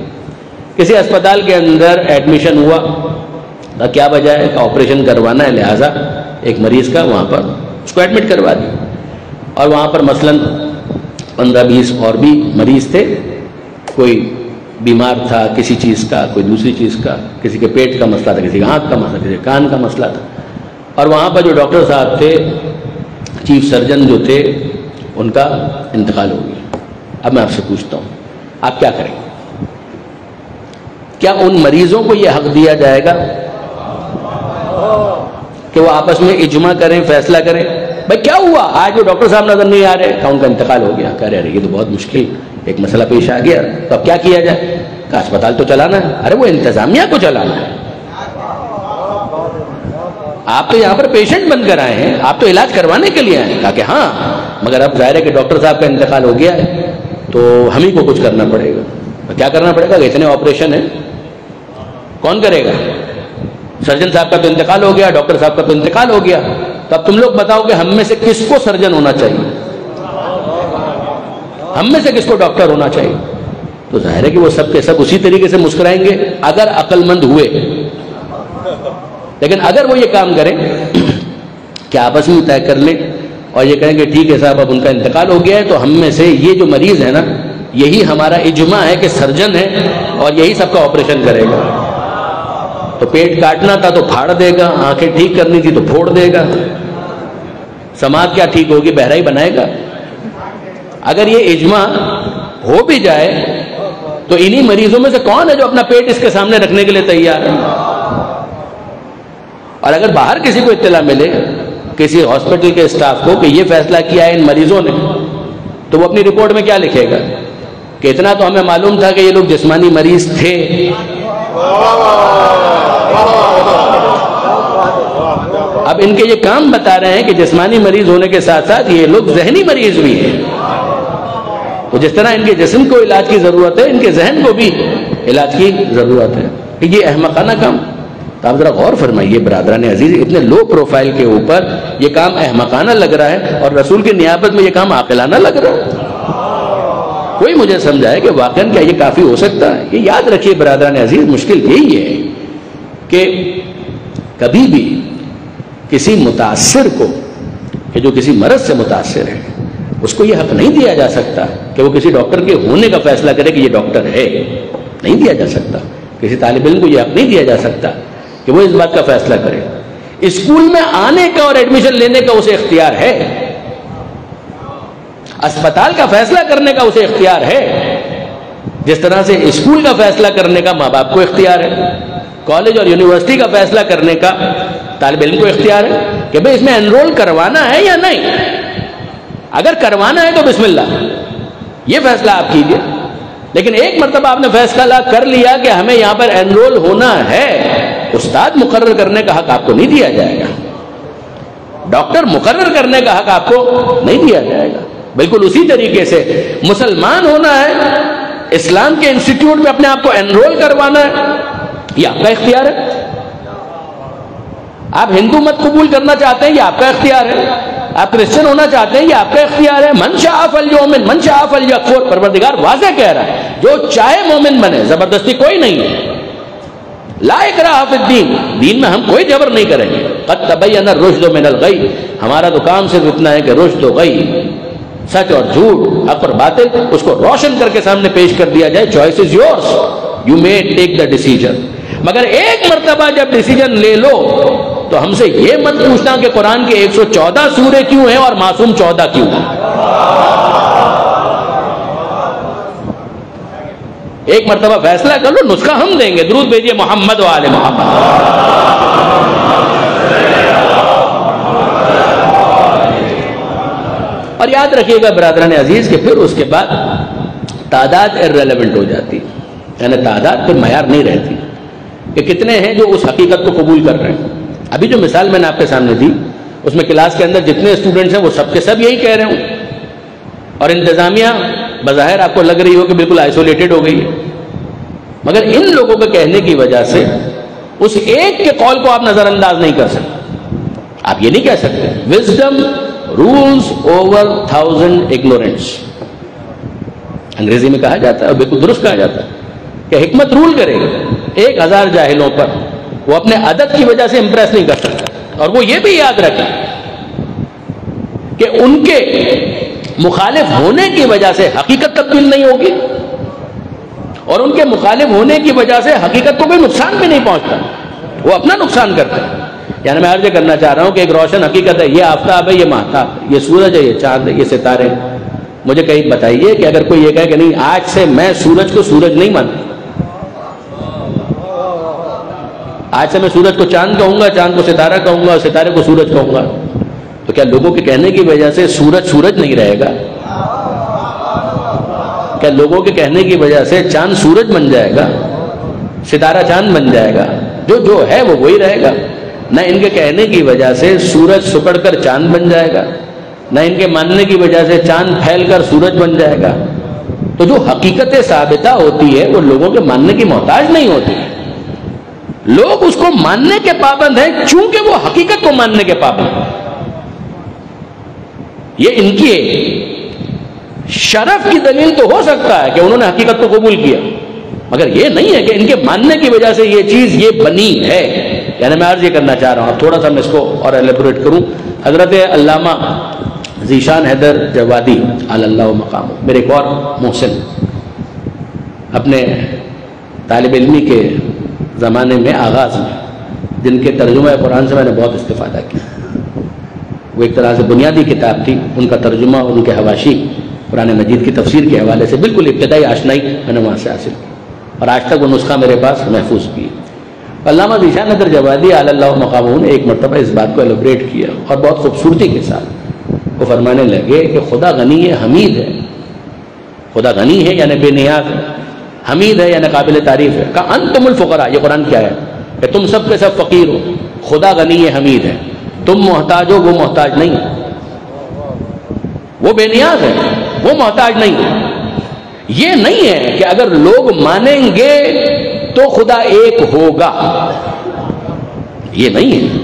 کسی اسپتال کے اندر ایڈمیشن ہوا، کیا وجہ ہے؟ آپریشن کروانا ہے، لہٰذا ایک مریض کا وہاں پر اس کو ایڈمٹ کروا دیا. اور وہاں پر مثلاً 15-20 اور بھی مریض تھے. کوئی بیمار تھا کسی چیز کا، کوئی دوسری چیز کا، کسی کے پیٹ کا مسئلہ تھا، کسی کے آنکھ کا مسئلہ، کسی کے کان کا مسئلہ تھا. اور وہاں پر جو ڈاکٹر صاحب تھے، چیف سرجن جو تھے، ان کا انتقال ہو گیا. اب میں آپ سے پوچھتا ہوں آپ کیا کریں گے؟ کیا ان مریضوں کو یہ حق دیا جائے گا کہ وہ آپس میں اجماع کریں، فیصلہ کریں؟ بھائی کیا ہوا آج وہ ڈاکٹر صاحب نظر نہیں آ رہے، کہ ان کا انتقال ہو گیا. کہہ رہے یہ تو بہت مشکل ایک مسئلہ پیش آ گیا، تو اب کیا کیا جائے؟ کہ اسپتال تو چلانا ہے. ارے وہ انتظامیہ کو چلانا ہے. آپ تو یہاں پر پیشنٹ بن کر آئے ہیں، آپ تو علاج کروانے کے لیے آئے ہیں. کہا کہ ہاں مگر اب ظاہر ہے کہ ڈاکٹر صاحب کا انتقال ہو گیا ہے تو ہم ہی کو کچھ کرنا پڑے گا. کیا کرنا پڑے گا؟ کہ اتنے آپریشن ہیں، کون کرے گا؟ سرجن صاحب کا تو انتقال ہو گیا، ڈاکٹر صاحب کا تو انتقال ہو گیا. تو اب تم لوگ بتاؤ کہ ہم میں سے کس کو سرجن ہونا چاہیے، ہم میں سے کس کو ڈاکٹر ہونا چاہیے؟ تو ظاہر ہے کہ وہ سب کے سب اسی طریقے سے مسکرائیں گے اگر عقل مند ہوئے. لیکن اگر وہ یہ کام کریں کہ آپس میں طے کر لیں اور یہ کہیں کہ ٹھیک ہے صاحب اب ان کا انتقال ہو گیا ہے تو ہم میں سے یہ جو مریض ہے نا، یہی ہمارا اجماع ہے کہ سرجن ہے اور یہی سب کا آپریشن کرے گا. تو پیٹ کاٹنا تھا تو پھاڑ دے گا، آنکھیں ٹھیک کرنی تھی تو پھوڑ دے گا. سماعت کیا ٹھیک ہوگی؟ بہرا ہی بنائے گا. اگر یہ اجماع ہو بھی جائے تو انہی مریضوں میں سے کون ہے جو اپنا پیٹ اس کے سامنے رکھنے کے لیے تیار ہے؟ اور اگر باہر کسی کو اطلاع ملے کسی ہاسپٹل کے اسٹاف کو کہ یہ فیصلہ کیا ہے ان مریضوں نے، تو وہ اپنی رپورٹ میں کیا لکھے گا کہ اتنا تو ہمیں معلوم تھا کہ یہ لوگ جسمانی مریض تھے، اب ان کے یہ کام بتا رہے ہیں کہ جسمانی مریض ہونے کے ساتھ ساتھ یہ لوگ ذہنی مریض بھی ہیں. تو جس طرح ان کے جسم کو علاج کی ضرورت ہے، ان کے ذہن کو بھی علاج کی ضرورت ہے. کہ یہ احمقانہ کام، تو آپ ذرا غور فرمائیے برادران عزیز، اتنے لو پروفائل کے اوپر یہ کام احمقانہ لگ رہا ہے اور رسول کی نیابت میں یہ کام عاقلانہ لگ رہا ہے. کوئی مجھے سمجھائے کہ واقعاً کیا یہ کافی ہو سکتا ہے؟ یہ یاد رکھیے برادران عزیز، مشکل یہی ہے کہ کبھی بھی کسی متاثر کو کہ جو کسی مرض سے متاثر ہے اس کو یہ حق نہیں دیا جا سکتا کہ وہ کسی ڈاکٹر کے ہونے کا فیصلہ کرے کہ یہ ڈاکٹر ہے. نہیں دیا جا سکتا. کسی طالب علم کو یہ حق نہیں دیا جا سکتا کہ وہ اس بات کا فیصلہ کرے. اسکول میں آنے کا اور ایڈمیشن لینے کا اسے اختیار ہے، اسپتال کا فیصلہ کرنے کا اسے اختیار ہے، جس طرح سے اسکول کا فیصلہ کرنے کا ماں باپ کو اختیار ہے، کالج اور یونیورسٹی کا فیصلہ کرنے کا طالب علم کو اختیار ہے کہ بھئی اس میں انرول کروانا ہے یا نہیں. اگر کروانا ہے تو بسم اللہ، یہ فیصلہ آپ کیجئے. لیکن ایک مرتبہ آپ نے فیصلہ کر لیا کہ ہمیں یہاں پر انرول ہونا ہے، استاد مقرر کرنے کا حق آپ کو نہیں دیا جائے گا، ڈاکٹر مقرر کرنے کا حق آپ کو نہیں دیا جائے گا. بالکل اسی طریقے سے مسلمان ہونا ہے، اسلام کے انسٹیٹیوٹ میں اپنے آپ کو انرول کروانا ہے، یہ آپ کا اختیار ہے. آپ ہندو مت قبول کرنا چاہتے ہیں، یہ آپ کا اختیار ہے. آپ کرسچن ہونا چاہتے ہیں، یہ آپ کا اختیار ہے. من شاء فلیؤمن من شاء فلیکفر. پروردگار واضح کہہ رہا ہے جو چاہے مومن بنے، زبردستی کوئی نہیں ہے. لا اکراہ فی الدین، دین میں ہم کوئی جبر نہیں کریں گے. قد تبین الرشد من الغی، ہمارا تو کام صرف اتنا ہے کہ رشد و غی، سچ اور جھوٹ، حق اور باطل، اس کو روشن کر کے سامنے پیش کر دیا جائے. Choice is yours, you may take the decision. مگر ایک مرتبہ جب ڈیسیجن لے لو تو ہم سے یہ مت پوچھنا کہ قرآن کے 114 سورے کیوں ہیں اور معصوم 14 کیوں ہیں. ایک مرتبہ فیصلہ کر لو، نسخہ ہم دیں گے. درود بھیجیے محمد و آل محمد. اور یاد رکھیے گا برادران عزیز کہ پھر اس کے بعد تعداد ارریلیونٹ ہو جاتی، یعنی تعداد پھر معیار نہیں رہتی کہ کتنے ہیں جو اس حقیقت کو قبول کر رہے ہیں. ابھی جو مثال میں نے آپ کے سامنے دی اس میں کلاس کے اندر جتنے اسٹوڈنٹس ہیں وہ سب کے سب یہی کہہ رہے ہوں، اور انتظامیہ بظاہر آپ کو لگ رہی ہو کہ بالکل آئسولیٹڈ ہو گئی ہے. مگر ان لوگوں کے کہنے کی وجہ سے اس ایک کے قول کو آپ نظر انداز نہیں کر سکتے. آپ یہ نہیں کہہ سکتے وزڈم رولز اوور 1000 اگنورینٹس. انگریزی میں کہا جاتا ہے اور بالکل درست کہا جاتا ہے کہ حکمت رول کرے گی 1000 جاہلوں پر. وہ اپنے عدد کی وجہ سے امپریس نہیں کر سکتا. اور وہ یہ بھی یاد رکھیں کہ ان کے مخالف ہونے کی وجہ سے حقیقت تبدیل نہیں ہوگی، اور ان کے مخالف ہونے کی وجہ سے حقیقت کو کوئی نقصان بھی نہیں پہنچتا، وہ اپنا نقصان کرتا ہے. یعنی میں عرض کرنا چاہ رہا ہوں کہ ایک روشن حقیقت ہے، یہ آفتاب ہے، یہ ماہتاب ہے، یہ سورج ہے، یہ چاند ہے، یہ ستارے. مجھے کہیں بتائیے کہ اگر کوئی یہ کہے کہ نہیں آج سے میں سورج کو سورج نہیں مانتا، آج سے میں سورج کو چاند کہوں گا، چاند کو ستارہ کہوں گا، ستارے کو سورج کہوں گا، تو کیا لوگوں کے کہنے کی وجہ سے سورج سورج نہیں رہے گا؟ کیا لوگوں کے کہنے کی وجہ سے چاند سورج بن جائے گا، ستارہ چاند بن جائے گا؟ جو ہے وہ وہی رہے گا. نہ ان کے کہنے کی وجہ سے سورج سکڑ کر چاند بن جائے گا، نہ ان کے ماننے کی وجہ سے چاند پھیل کر سورج بن جائے گا. تو جو حقیقت ثابتہ ہوتی ہے وہ لوگوں کے ماننے کی محتاج نہیں ہوتی. لوگ اس کو ماننے کے پابند ہیں چونکہ وہ حقیقت کو ماننے کے پابند ہیں. یہ ان کی شرف کی دلیل تو ہو سکتا ہے کہ انہوں نے حقیقت کو قبول کیا، مگر یہ نہیں ہے کہ ان کے ماننے کی وجہ سے یہ چیز یہ بنی ہے. یعنی میں عرض یہ کرنا چاہ رہا ہوں، تھوڑا سا میں اس کو اور ایلیبوریٹ کروں. حضرت علامہ ذیشان حیدر جوادی علی اللہ مقام، میرے ایک اور محسن، اپنے طالب علمی کے زمانے میں آغاز میں جن کے ترجمہ قرآن سے میں نے بہت استفادہ کیا. وہ ایک طرح سے بنیادی کتاب تھی، ان کا ترجمہ، ان کے حواشی قرآن مجید کی تفسیر کے حوالے سے بالکل ابتدائی آشنائی میں نے وہاں سے حاصل کی، اور آج تک وہ نسخہ میرے پاس محفوظ بھی ہے۔ علامہ ذیشان ندر جوادی علی اللہ مقامہ نے ایک مرتبہ اس بات کو ایلوبریٹ کیا اور بہت خوبصورتی کے ساتھ وہ فرمانے لگے کہ خدا غنی ہے، حمید ہے۔ خدا غنی ہے یعنی بے نیاز ہے، حمید ہے یعنی قابل تعریف ہے۔ کہ انتم الفقراء، یہ قرآن کیا ہے کہ تم سب کے سب فقیر ہو، خدا غنی ہے، حمید ہے، تم محتاج ہو، وہ محتاج نہیں ہے، وہ بے نیاز ہے، وہ محتاج نہیں ہے۔ یہ نہیں ہے کہ اگر لوگ مانیں گے تو خدا ایک ہوگا، یہ نہیں ہے۔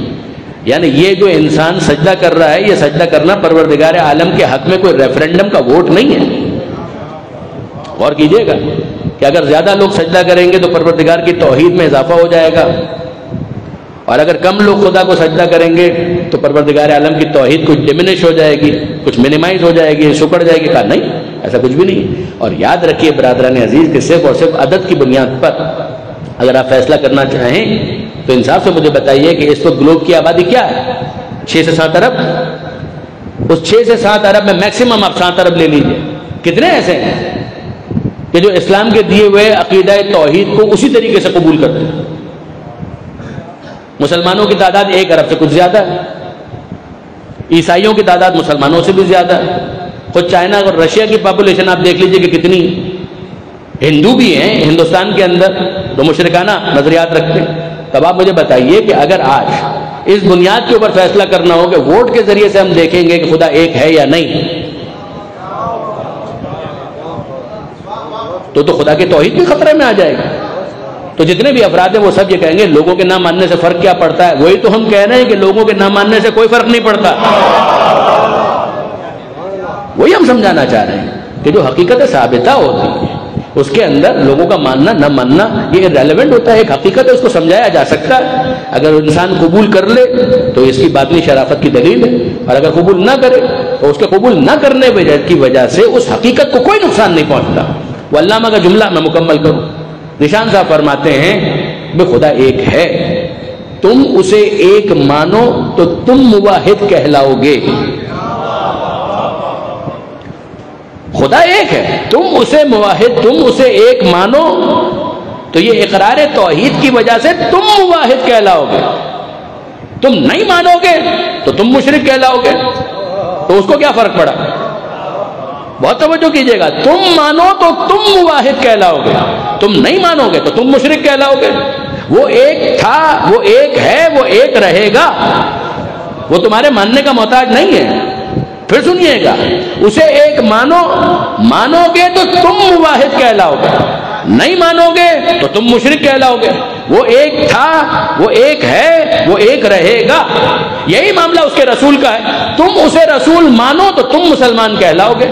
یعنی یہ جو انسان سجدہ کر رہا ہے، یہ سجدہ کرنا پروردگار عالم کے حق میں کوئی ریفرنڈم کا ووٹ نہیں ہے۔ غور کیجئے گا کہ اگر زیادہ لوگ سجدہ کریں گے تو پروردگار کی توحید میں اضافہ ہو جائے گا، اور اگر کم لوگ خدا کو سجدہ کریں گے تو پروردگار عالم کی توحید کچھ ڈیمینش ہو جائے گی، کچھ منیمائز ہو جائے گی، سکڑ جائے گی۔ کہا نہیں، ایسا کچھ بھی نہیں۔ اور یاد رکھیے برادران عزیز کہ صرف اور صرف عدد کی بنیاد پر اگر آپ فیصلہ کرنا چاہیں تو انصاف سے مجھے بتائیے کہ اس وقت گلوب کی آبادی کیا ہے؟ 6 سے 7 ارب۔ اس 6 سے 7 ارب میں میکسیمم آپ 7 ارب لے لیجئے، کتنے ایسے ہیں کہ جو اسلام کے دیے ہوئے عقیدہ توحید کو اسی طریقے سے قبول کرتے ہیں؟ مسلمانوں کی تعداد 1 ارب سے کچھ زیادہ ہے، عیسائیوں کی تعداد مسلمانوں سے بھی زیادہ ہے۔ خود چائنا اور رشیا کی پاپولیشن آپ دیکھ لیجئے کہ کتنی۔ ہندو بھی ہیں ہندوستان کے اندر جو مشرکانہ نظریات رکھتے ہیں۔ تب آپ مجھے بتائیے کہ اگر آج اس بنیاد کے اوپر فیصلہ کرنا ہو کہ ووٹ کے ذریعے سے ہم دیکھیں گے کہ خدا ایک ہے یا نہیں، تو خدا کی توحید بھی خطرے میں آ جائے گی۔ تو جتنے بھی افراد ہیں وہ سب یہ کہیں گے لوگوں کے نہ ماننے سے فرق کیا پڑتا ہے؟ وہی تو ہم کہہ رہے ہیں کہ لوگوں کے نہ ماننے سے کوئی فرق نہیں پڑتا۔ وہی ہم سمجھانا چاہ رہے ہیں کہ جو حقیقت ثابتہ ہوتی ہے اس کے اندر لوگوں کا ماننا نہ ماننا یہ ریلیونٹ ہوتا ہے، ایک حقیقت ہے، اس کو سمجھایا جا سکتا ہے۔ اگر انسان قبول کر لے تو اس کی باطنی شرافت کی دلیل ہے، اور اگر قبول نہ کرے تو اس کے قبول نہ کرنے کی وجہ سے اس حقیقت کو کوئی نقصان نہیں پہنچتا۔ وہ علامہ کا جملہ میں مکمل کروں، نشان صاحب فرماتے ہیں کہ خدا ایک ہے، تم اسے ایک مانو تو تم موحد کہلاؤ گے۔ خدا ایک ہے، تم اسے موحد، تم اسے ایک مانو تو یہ اقرار توحید کی وجہ سے تم موحد کہلاؤ گے۔ تم نہیں مانو گے تو تم مشرک کہلاؤ گے۔ تو اس کو کیا فرق پڑا؟ بہت توجہ کیجئے گا، تم مانو تو تم موحد کہلاؤ گے، تم نہیں مانو گے تو تم مشرک کہلاؤ گے۔ وہ ایک تھا، وہ ایک ہے، وہ ایک رہے گا، وہ تمہارے ماننے کا محتاج نہیں ہے۔ پھر سنیے گا، اسے ایک مانو، مانو گے تو تم موحد کہلاؤ گے، نہیں مانو گے تو تم مشرک کہلاؤ گے۔ وہ ایک تھا، وہ ایک ہے، وہ ایک رہے گا۔ یہی معاملہ اس کے رسول کا ہے، تم اسے رسول مانو تو تم مسلمان کہلاؤ گے۔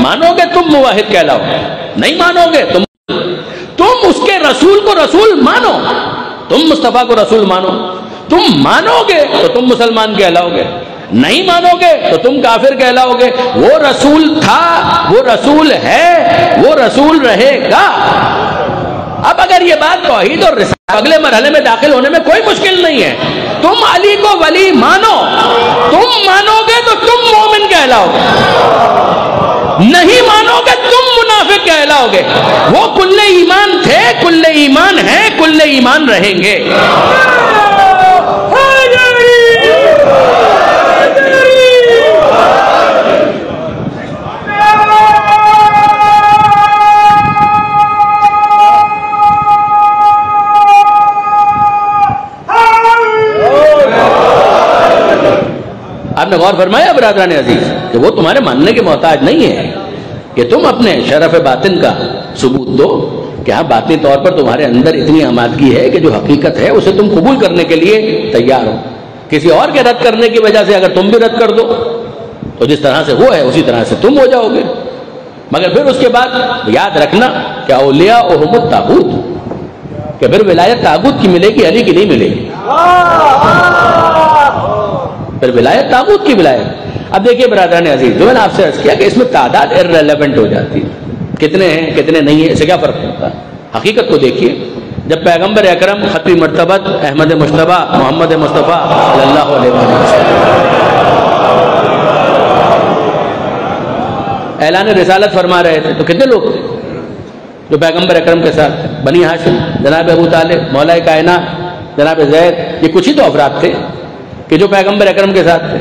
مانو گے تم موحد کہلاؤ، نہیں مانو گے تم اس کے رسول کو رسول مانو، تم مصطفیٰ کو رسول مانو، تم مانو گے تو تم مسلمان کہلاؤ گے، نہیں مانو گے تو تم کافر کہلاؤ گے۔ وہ رسول تھا، وہ رسول ہے، وہ رسول رہے گا۔ اب اگر یہ بات توحید اور رسالت اگلے مرحلے میں داخل ہونے میں کوئی مشکل نہیں ہے۔ تم علی کو ولی مانو، تم مانو گے تو تم مومن کہلاؤ گے، نہیں مانو گے تم منافق کہلاؤ گے۔ وہ کل ایمان تھے، کل ایمان ہیں، کل ایمان رہیں گے۔ آپ نے غور فرمایا برادران عزیز کہ وہ تمہارے ماننے کے محتاج نہیں ہے، کہ تم اپنے شرف باطن کا ثبوت دو کہ ہاں باطنی طور پر تمہارے اندر اتنی آمادگی ہے کہ جو حقیقت ہے اسے تم قبول کرنے کے لیے تیار ہو۔ کسی اور کے رد کرنے کی وجہ سے اگر تم بھی رد کر دو تو جس طرح سے وہ ہے اسی طرح سے تم ہو جاؤ گے۔ مگر پھر اس کے بعد یاد رکھنا کہ اولیاء اہم الطاغوت، کہ پھر ولایت طاغوت کی ملے گی، علی کی نہیں ملے گی۔ پھر ولایت طاغوت کی ولایت. اب دیکھیے برادران عزیز، جو میں نے آپ سے عرض کیا کہ اس میں تعداد ارریلیونٹ ہو جاتی ہے، کتنے ہیں کتنے نہیں ہیں، اسے کیا فرق پڑتا ہے. حقیقت کو دیکھیے، جب پیغمبر اکرم ختمی مرتبت احمد مصطفیٰ محمد مصطفیٰ صلی اللہ علیہ وسلم اعلان رسالت فرما رہے تھے تو کتنے لوگ تھے جو پیغمبر اکرم کے ساتھ؟ بنی ہاشم، جناب ابو طالب، مولا کائنات جناب زید، یہ کچھ ہی تو افراد تھے کہ جو پیغمبر اکرم کے ساتھ تھے.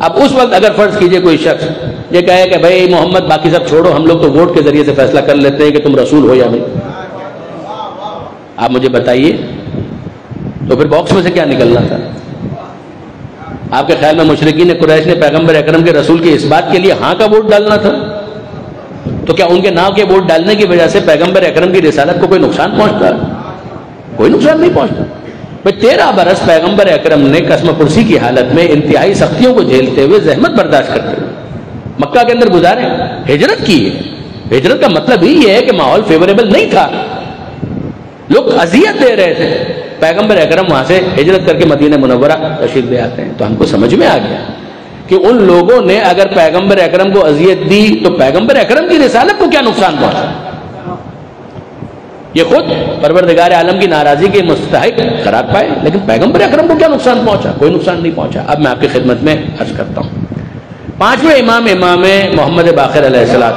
اب اس وقت اگر فرض کیجئے کوئی شخص یہ کہے کہ بھائی محمد باقی سب چھوڑو، ہم لوگ تو ووٹ کے ذریعے سے فیصلہ کر لیتے ہیں کہ تم رسول ہو یا نہیں، آپ مجھے بتائیے تو پھر باکس میں سے کیا نکلنا تھا؟ آپ کے خیال میں مشرکین قریش نے پیغمبر اکرم کے رسول کی اس بات کے لیے ہاں کا ووٹ ڈالنا تھا؟ تو کیا ان کے نہ کے ووٹ ڈالنے کی وجہ سے پیغمبر اکرم کی رسالت کو کوئی نقصان پہنچتا؟ کوئی نقصان نہیں پہنچتا. 13 برس پیغمبر اکرم نے قسم پرسی کی حالت میں انتہائی سختیوں کو جھیلتے ہوئے زحمت برداشت کرتے ہوئے مکہ کے اندر گزارے، ہجرت کی ہے. ہجرت کا مطلب ہی یہ ہے کہ ماحول فیوریبل نہیں تھا، لوگ اذیت دے رہے تھے. پیغمبر اکرم وہاں سے ہجرت کر کے مدینہ منورہ تشریف لے آتے ہیں. تو ہم کو سمجھ میں آ گیا کہ ان لوگوں نے اگر پیغمبر اکرم کو اذیت دی تو پیغمبر اکرم کی رسالت کو کیا نقصان پہنچا. یہ خود پروردگار عالم کی ناراضی کے مستحق قرار پائے، لیکن پیغمبر اکرم کو کیا نقصان پہنچا؟ کوئی نقصان نہیں پہنچا. اب میں آپ کی خدمت میں عرض کرتا ہوں، 5ویں امام محمد باقر علیہ السلام.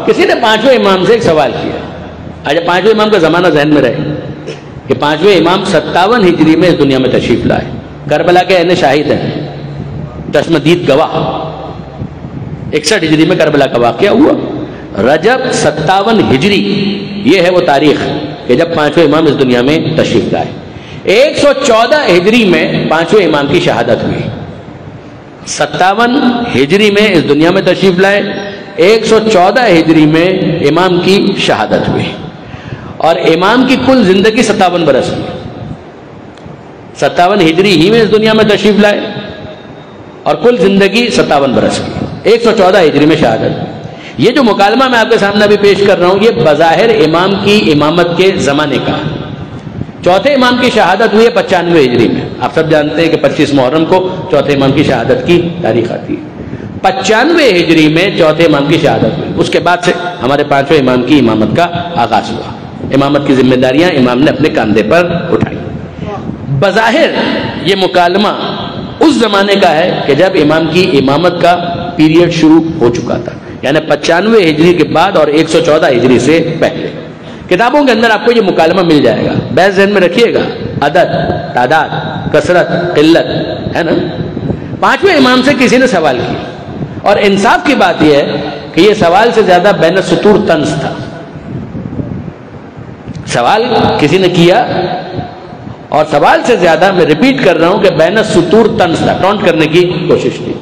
کسی نے 5ویں امام سے ایک سوال کیا. آج 5ویں امام کا زمانہ ذہن میں رہے کہ 5ویں امام 57 ہجری میں اس دنیا میں تشریف لائے. کربلا کے عین شاہد ہیں، چشم دید گواہ. 61 ہجری میں کربلا کا واقعہ ہوا. رجب 57 ہجری یہ ہے وہ تاریخ کہ جب 5ویں امام اس دنیا میں تشریف لائے. 114 ہجری میں 5ویں امام کی شہادت ہوئی. 57 ہجری میں اس دنیا میں تشریف لائے، 114 ہجری میں امام کی شہادت ہوئی. اور امام کی کل زندگی 57 برس کی. 57 ہجری ہی میں اس دنیا میں تشریف لائے اور کل زندگی 57 برس کی. 114 ہجری میں شہادت. یہ جو مکالمہ میں آپ کے سامنے ابھی پیش کر رہا ہوں یہ بظاہر امام کی امامت کے زمانے کا. چوتھے امام کی شہادت ہوئی ہے 95 ہجری میں. آپ سب جانتے ہیں کہ 25 محرم کو چوتھے امام کی شہادت کی تاریخ آتی ہے. 95 ہجری میں چوتھے امام کی شہادت ہوئی. اس کے بعد سے ہمارے 5ویں امام کی امامت کا آغاز ہوا. امامت کی ذمہ داریاں امام نے اپنے کاندھے پر اٹھائی. بظاہر یہ مکالمہ اس زمانے کا ہے کہ جب امام کی امامت کا پیریڈ شروع ہو چکا تھا، یعنی 95 ہجری کے بعد اور 114 ہجری سے پہلے. کتابوں کے اندر آپ کو یہ مکالمہ مل جائے گا. بیس ذہن میں رکھیے گا، عدد، تعداد، کثرت، قلت ہے نا. 5ویں امام سے کسی نے سوال کیا اور انصاف کی بات یہ ہے کہ یہ سوال سے زیادہ بین السطور طنز تھا. سوال کسی نے کیا اور سوال سے زیادہ، میں ریپیٹ کر رہا ہوں کہ بین السطور طنز تھا، ٹونٹ کرنے کی کوشش کی.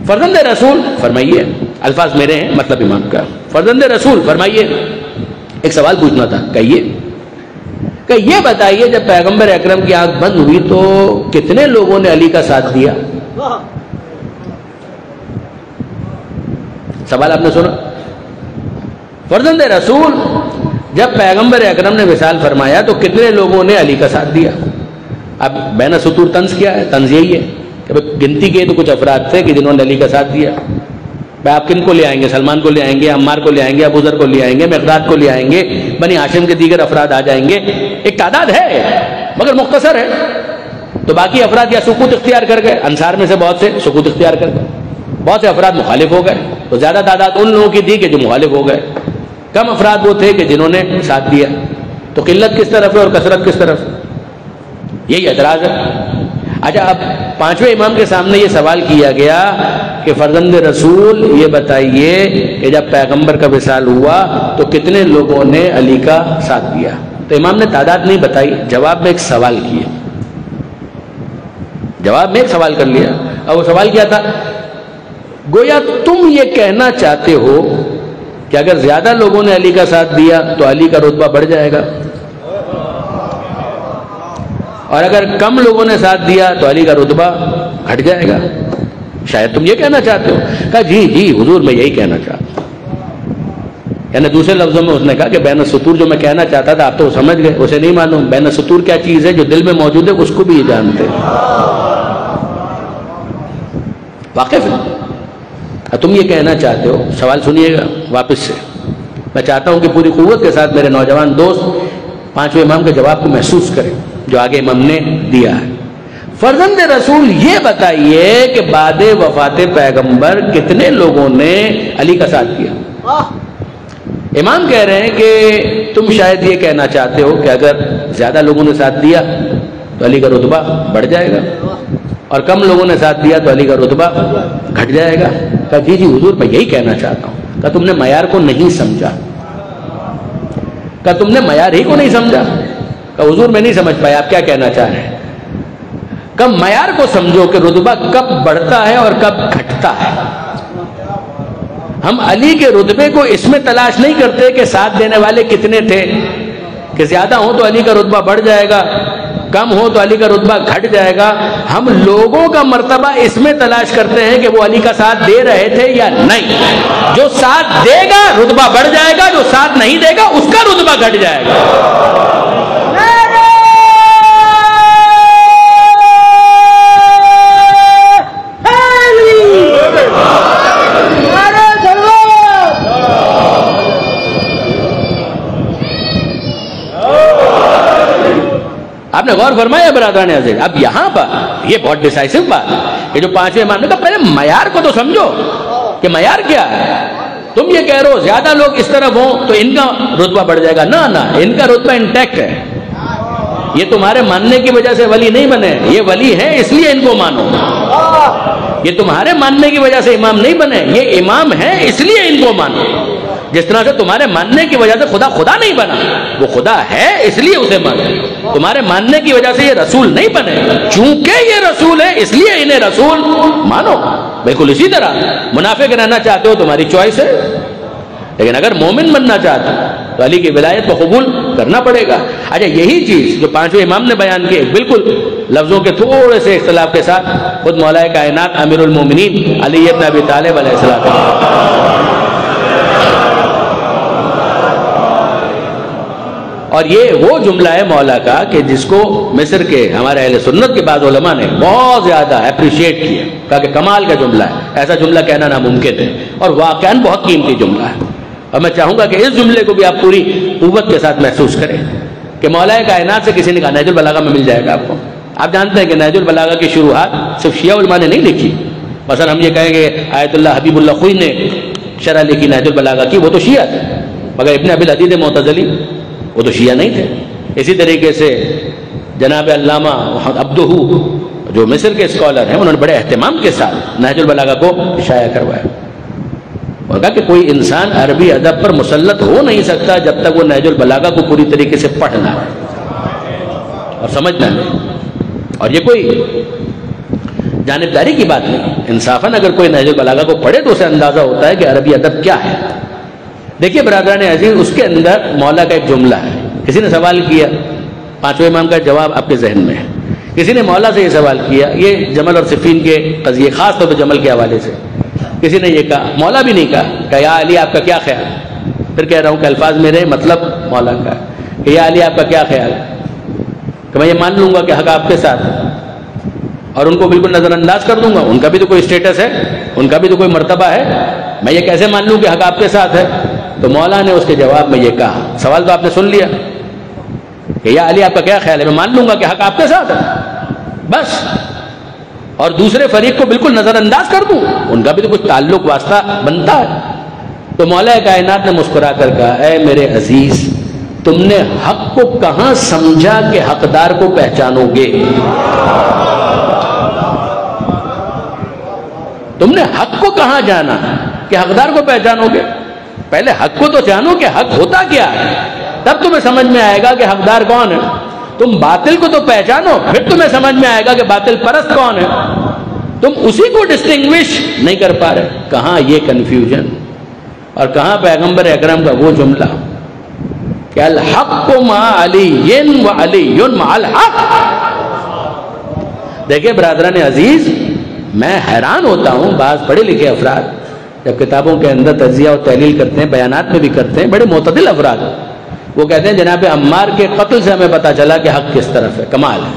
فرزند رسول فرمائیے، الفاظ میرے ہیں مطلب امام کا. فرزند رسول فرمائیے، ایک سوال پوچھنا تھا. کہیے کہ یہ بتائیے جب پیغمبر اکرم کی آنکھ بند ہوئی تو کتنے لوگوں نے علی کا ساتھ دیا؟ سوال آپ نے سنا. فرزند رسول جب پیغمبر اکرم نے وصال فرمایا تو کتنے لوگوں نے علی کا ساتھ دیا؟ اب بین السطور طنز کیا ہے؟ طنز یہی ہے کہ گنتی کے تو کچھ افراد تھے کہ جنہوں نے علی کا ساتھ دیا. بھائی آپ کن کو لے آئیں گے؟ سلمان کو لے آئیں گے، عمار کو لے آئیں گے، ابو ذر کو لے آئیں گے، مقداد کو لے آئیں گے، بنی ہاشم کے دیگر افراد آ جائیں گے. ایک تعداد ہے مگر مختصر ہے. تو باقی افراد یا سکوت اختیار کر گئے. انصار میں سے بہت سے سکوت اختیار کر گئے، بہت سے افراد مخالف ہو گئے. تو زیادہ تعداد ان لوگوں کی تھی کہ جو مخالف ہو گئے، کم افراد وہ تھے کہ جنہوں نے ساتھ دیا. تو قلت کس طرف ہے اور کثرت کس طرف ہے؟ یہی اعتراض ہے. اچھا، اب 5ویں امام کے سامنے یہ سوال کیا گیا کہ فرزند رسول یہ بتائیے کہ جب پیغمبر کا وصال ہوا تو کتنے لوگوں نے علی کا ساتھ دیا؟ تو امام نے تعداد نہیں بتائی، جواب میں ایک سوال کیا. جواب میں ایک سوال کر لیا. اور وہ سوال کیا تھا؟ گویا تم یہ کہنا چاہتے ہو کہ اگر زیادہ لوگوں نے علی کا ساتھ دیا تو علی کا رتبہ بڑھ جائے گا، اور اگر کم لوگوں نے ساتھ دیا تو علی کا رتبہ گھٹ جائے گا. شاید تم یہ کہنا چاہتے ہو. کہا جی جی حضور میں یہی کہنا چاہتا ہوں. یعنی دوسرے لفظوں میں اس نے کہا کہ بین السطور جو میں کہنا چاہتا تھا آپ تو سمجھ گئے، اسے نہیں معلوم بین السطور کیا چیز ہے، جو دل میں موجود ہے اس کو بھی یہ جانتے ہیں، واقف ہے۔ تم یہ کہنا چاہتے ہو، سوال سنیے گا واپس سے، میں چاہتا ہوں کہ پوری قوت کے ساتھ میرے نوجوان دوست پانچویں امام کے جواب کو محسوس کریں جو آگے امام نے دیا ہے۔ فرزند رسول یہ بتائیے کہ بعد وفات پیغمبر کتنے لوگوں نے علی کا ساتھ کیا؟ امام کہہ رہے ہیں کہ تم شاید یہ کہنا چاہتے ہو کہ اگر زیادہ لوگوں نے ساتھ دیا تو علی کا رتبہ بڑھ جائے گا، اور کم لوگوں نے ساتھ دیا تو علی کا رتبہ گھٹ جائے گا۔ کہا جی حضور میں یہی کہنا چاہتا ہوں۔ کہا تم نے معیار کو نہیں سمجھا، کہا تم نے معیار ہی کو نہیں سمجھا۔ کہا حضور میں نہیں سمجھ پایا آپ کیا کہنا چاہ رہے ہیں۔ کب معیار کو سمجھو کہ رتبہ کب بڑھتا ہے اور کب گھٹتا ہے۔ ہم علی کے رتبے کو اس میں تلاش نہیں کرتے کہ ساتھ دینے والے کتنے تھے، کہ زیادہ ہوں تو علی کا رتبہ بڑھ جائے گا، کم ہو تو علی کا رتبہ گھٹ جائے گا۔ ہم لوگوں کا مرتبہ اس میں تلاش کرتے ہیں کہ وہ علی کا ساتھ دے رہے تھے یا نہیں۔ جو ساتھ دے گا رتبہ بڑھ جائے گا، جو ساتھ نہیں دے گا اس کا رتبہ گھٹ جائے گا۔ آپ نے غور فرمایا برادران عزیز؟ اب یہاں پر یہ بہت ڈیسائیسو بات ہے کہ جو پانچویں امام نے کہا پہلے معیار کو تو سمجھو کہ معیار کیا ہے۔ تم یہ کہہ رہے ہو زیادہ لوگ اس طرف ہوں تو ان کا رتبہ بڑھ جائے گا، نہ ان کا رتبہ انٹیکٹ ہے۔ یہ تمہارے ماننے کی وجہ سے ولی نہیں بنے، یہ ولی ہیں اس لیے ان کو مانو۔ یہ تمہارے ماننے کی وجہ سے امام نہیں بنے، یہ امام ہیں اس لیے ان کو مانو۔ جس طرح سے تمہارے ماننے کی وجہ سے خدا نہیں بنا، وہ خدا ہے اس لیے اسے مانو۔ تمہارے ماننے کی وجہ سے یہ رسول نہیں بنے، چونکہ یہ رسول ہے اس لیے انہیں رسول مانو۔ بالکل اسی طرح منافق رہنا چاہتے ہو تمہاری چوائس ہے، لیکن اگر مومن بننا چاہتے ہو تو علی کی ولایت کو قبول کرنا پڑے گا۔ اچھا یہی چیز جو پانچویں امام نے بیان کی بالکل لفظوں کے تھوڑے سے اختلاف کے ساتھ خود مولا کائنات امیر المومنین علی بن ابی طالب علیہ السلام، اور یہ وہ جملہ ہے مولا کا کہ جس کو مصر کے ہمارے اہل سنت کے بعض علماء نے بہت زیادہ اپریشیٹ کیا، کہا کہ کمال کا جملہ ہے، ایسا جملہ کہنا ناممکن ہے، اور واقعاً بہت قیمتی جملہ ہے۔ اور میں چاہوں گا کہ اس جملے کو بھی آپ پوری قوت کے ساتھ محسوس کریں کہ مولا کائنات سے کسی نے کہا نہج البلاغہ میں مل جائے گا آپ کو۔ آپ جانتے ہیں کہ نہج البلاغہ کی شروحات صرف شیعہ علماء نے نہیں لکھی۔ مثلا ہم یہ کہیں گے آیت اللہ حبیب اللہ خوئی نے شرح لکھی نہج البلاغہ کی، وہ تو شیعہ تھے، مگر ابن ابی العدید معتزلی وہ تو شیعہ نہیں تھے۔ اسی طریقے سے جناب علامہ عبدہ جو مصر کے اسکالر ہیں انہوں نے بڑے اہتمام کے ساتھ نہج البلاغہ کو شائع کروایا، اور کہا کہ کوئی انسان عربی ادب پر مسلط ہو نہیں سکتا جب تک وہ نہج البلاغہ کو پوری طریقے سے پڑھنا ہے اور سمجھنا ہے۔ اور یہ کوئی جانبداری کی بات نہیں، انصافاً اگر کوئی نہج البلاغہ کو پڑھے تو اسے اندازہ ہوتا ہے کہ عربی ادب کیا ہے۔ دیکھیے برادران عزیز، اس کے اندر مولا کا ایک جملہ ہے۔ کسی نے سوال کیا، پانچویں امام کا جواب آپ کے ذہن میں ہے، کسی نے مولا سے یہ سوال کیا، یہ جمل اور صفین کے قضیے خاص طور پہ جمل کے حوالے سے کسی نے یہ کہا، مولا بھی نہیں کہا کہ یا علی آپ کا کیا خیال ہے؟ پھر کہہ رہا ہوں کہ الفاظ میرے مطلب مولا کا کہ یا علی آپ کا کیا خیال ہے، کہ میں یہ مان لوں گا کہ حق آپ کے ساتھ ہے اور ان کو بالکل نظر انداز کر دوں گا، ان کا بھی تو کوئی اسٹیٹس ہے، ان کا بھی تو کوئی مرتبہ ہے، میں یہ کیسے مان لوں کہ حق آپ کے ساتھ ہے؟ تو مولا نے اس کے جواب میں یہ کہا، سوال تو آپ نے سن لیا کہ یا علی آپ کا کیا خیال ہے، میں مان لوں گا کہ حق آپ کے ساتھ ہے بس، اور دوسرے فریق کو بالکل نظر انداز کر دوں، ان کا بھی تو کچھ تعلق واسطہ بنتا ہے۔ تو مولا کائنات نے مسکرا کر کہا، اے میرے عزیز تم نے حق کو کہاں سمجھا کہ حقدار کو پہچانو گے؟ تم نے حق کو کہاں جانا کہ حقدار کو پہچانو گے؟ پہلے حق کو تو جانو کہ حق ہوتا کیا ہے، تب تمہیں سمجھ میں آئے گا کہ حقدار کون ہے۔ تم باطل کو تو پہچانو، پھر تمہیں سمجھ میں آئے گا کہ باطل پرست کون ہے۔ تم اسی کو ڈسٹنگوش نہیں کر پا رہے، کہاں یہ کنفیوژن، اور کہاں پیغمبر اکرم کا وہ جملہ کہ الحق مع علی و علی مع الحق۔ دیکھیں برادران عزیز، میں حیران ہوتا ہوں بعض پڑھے لکھے افراد جب کتابوں کے اندر تجزیہ اور تحلیل کرتے ہیں، بیانات میں بھی کرتے ہیں، بڑے معتدل افراد، وہ کہتے ہیں جناب عمار کے قتل سے ہمیں پتہ چلا کہ حق کس طرف ہے. کمال ہے.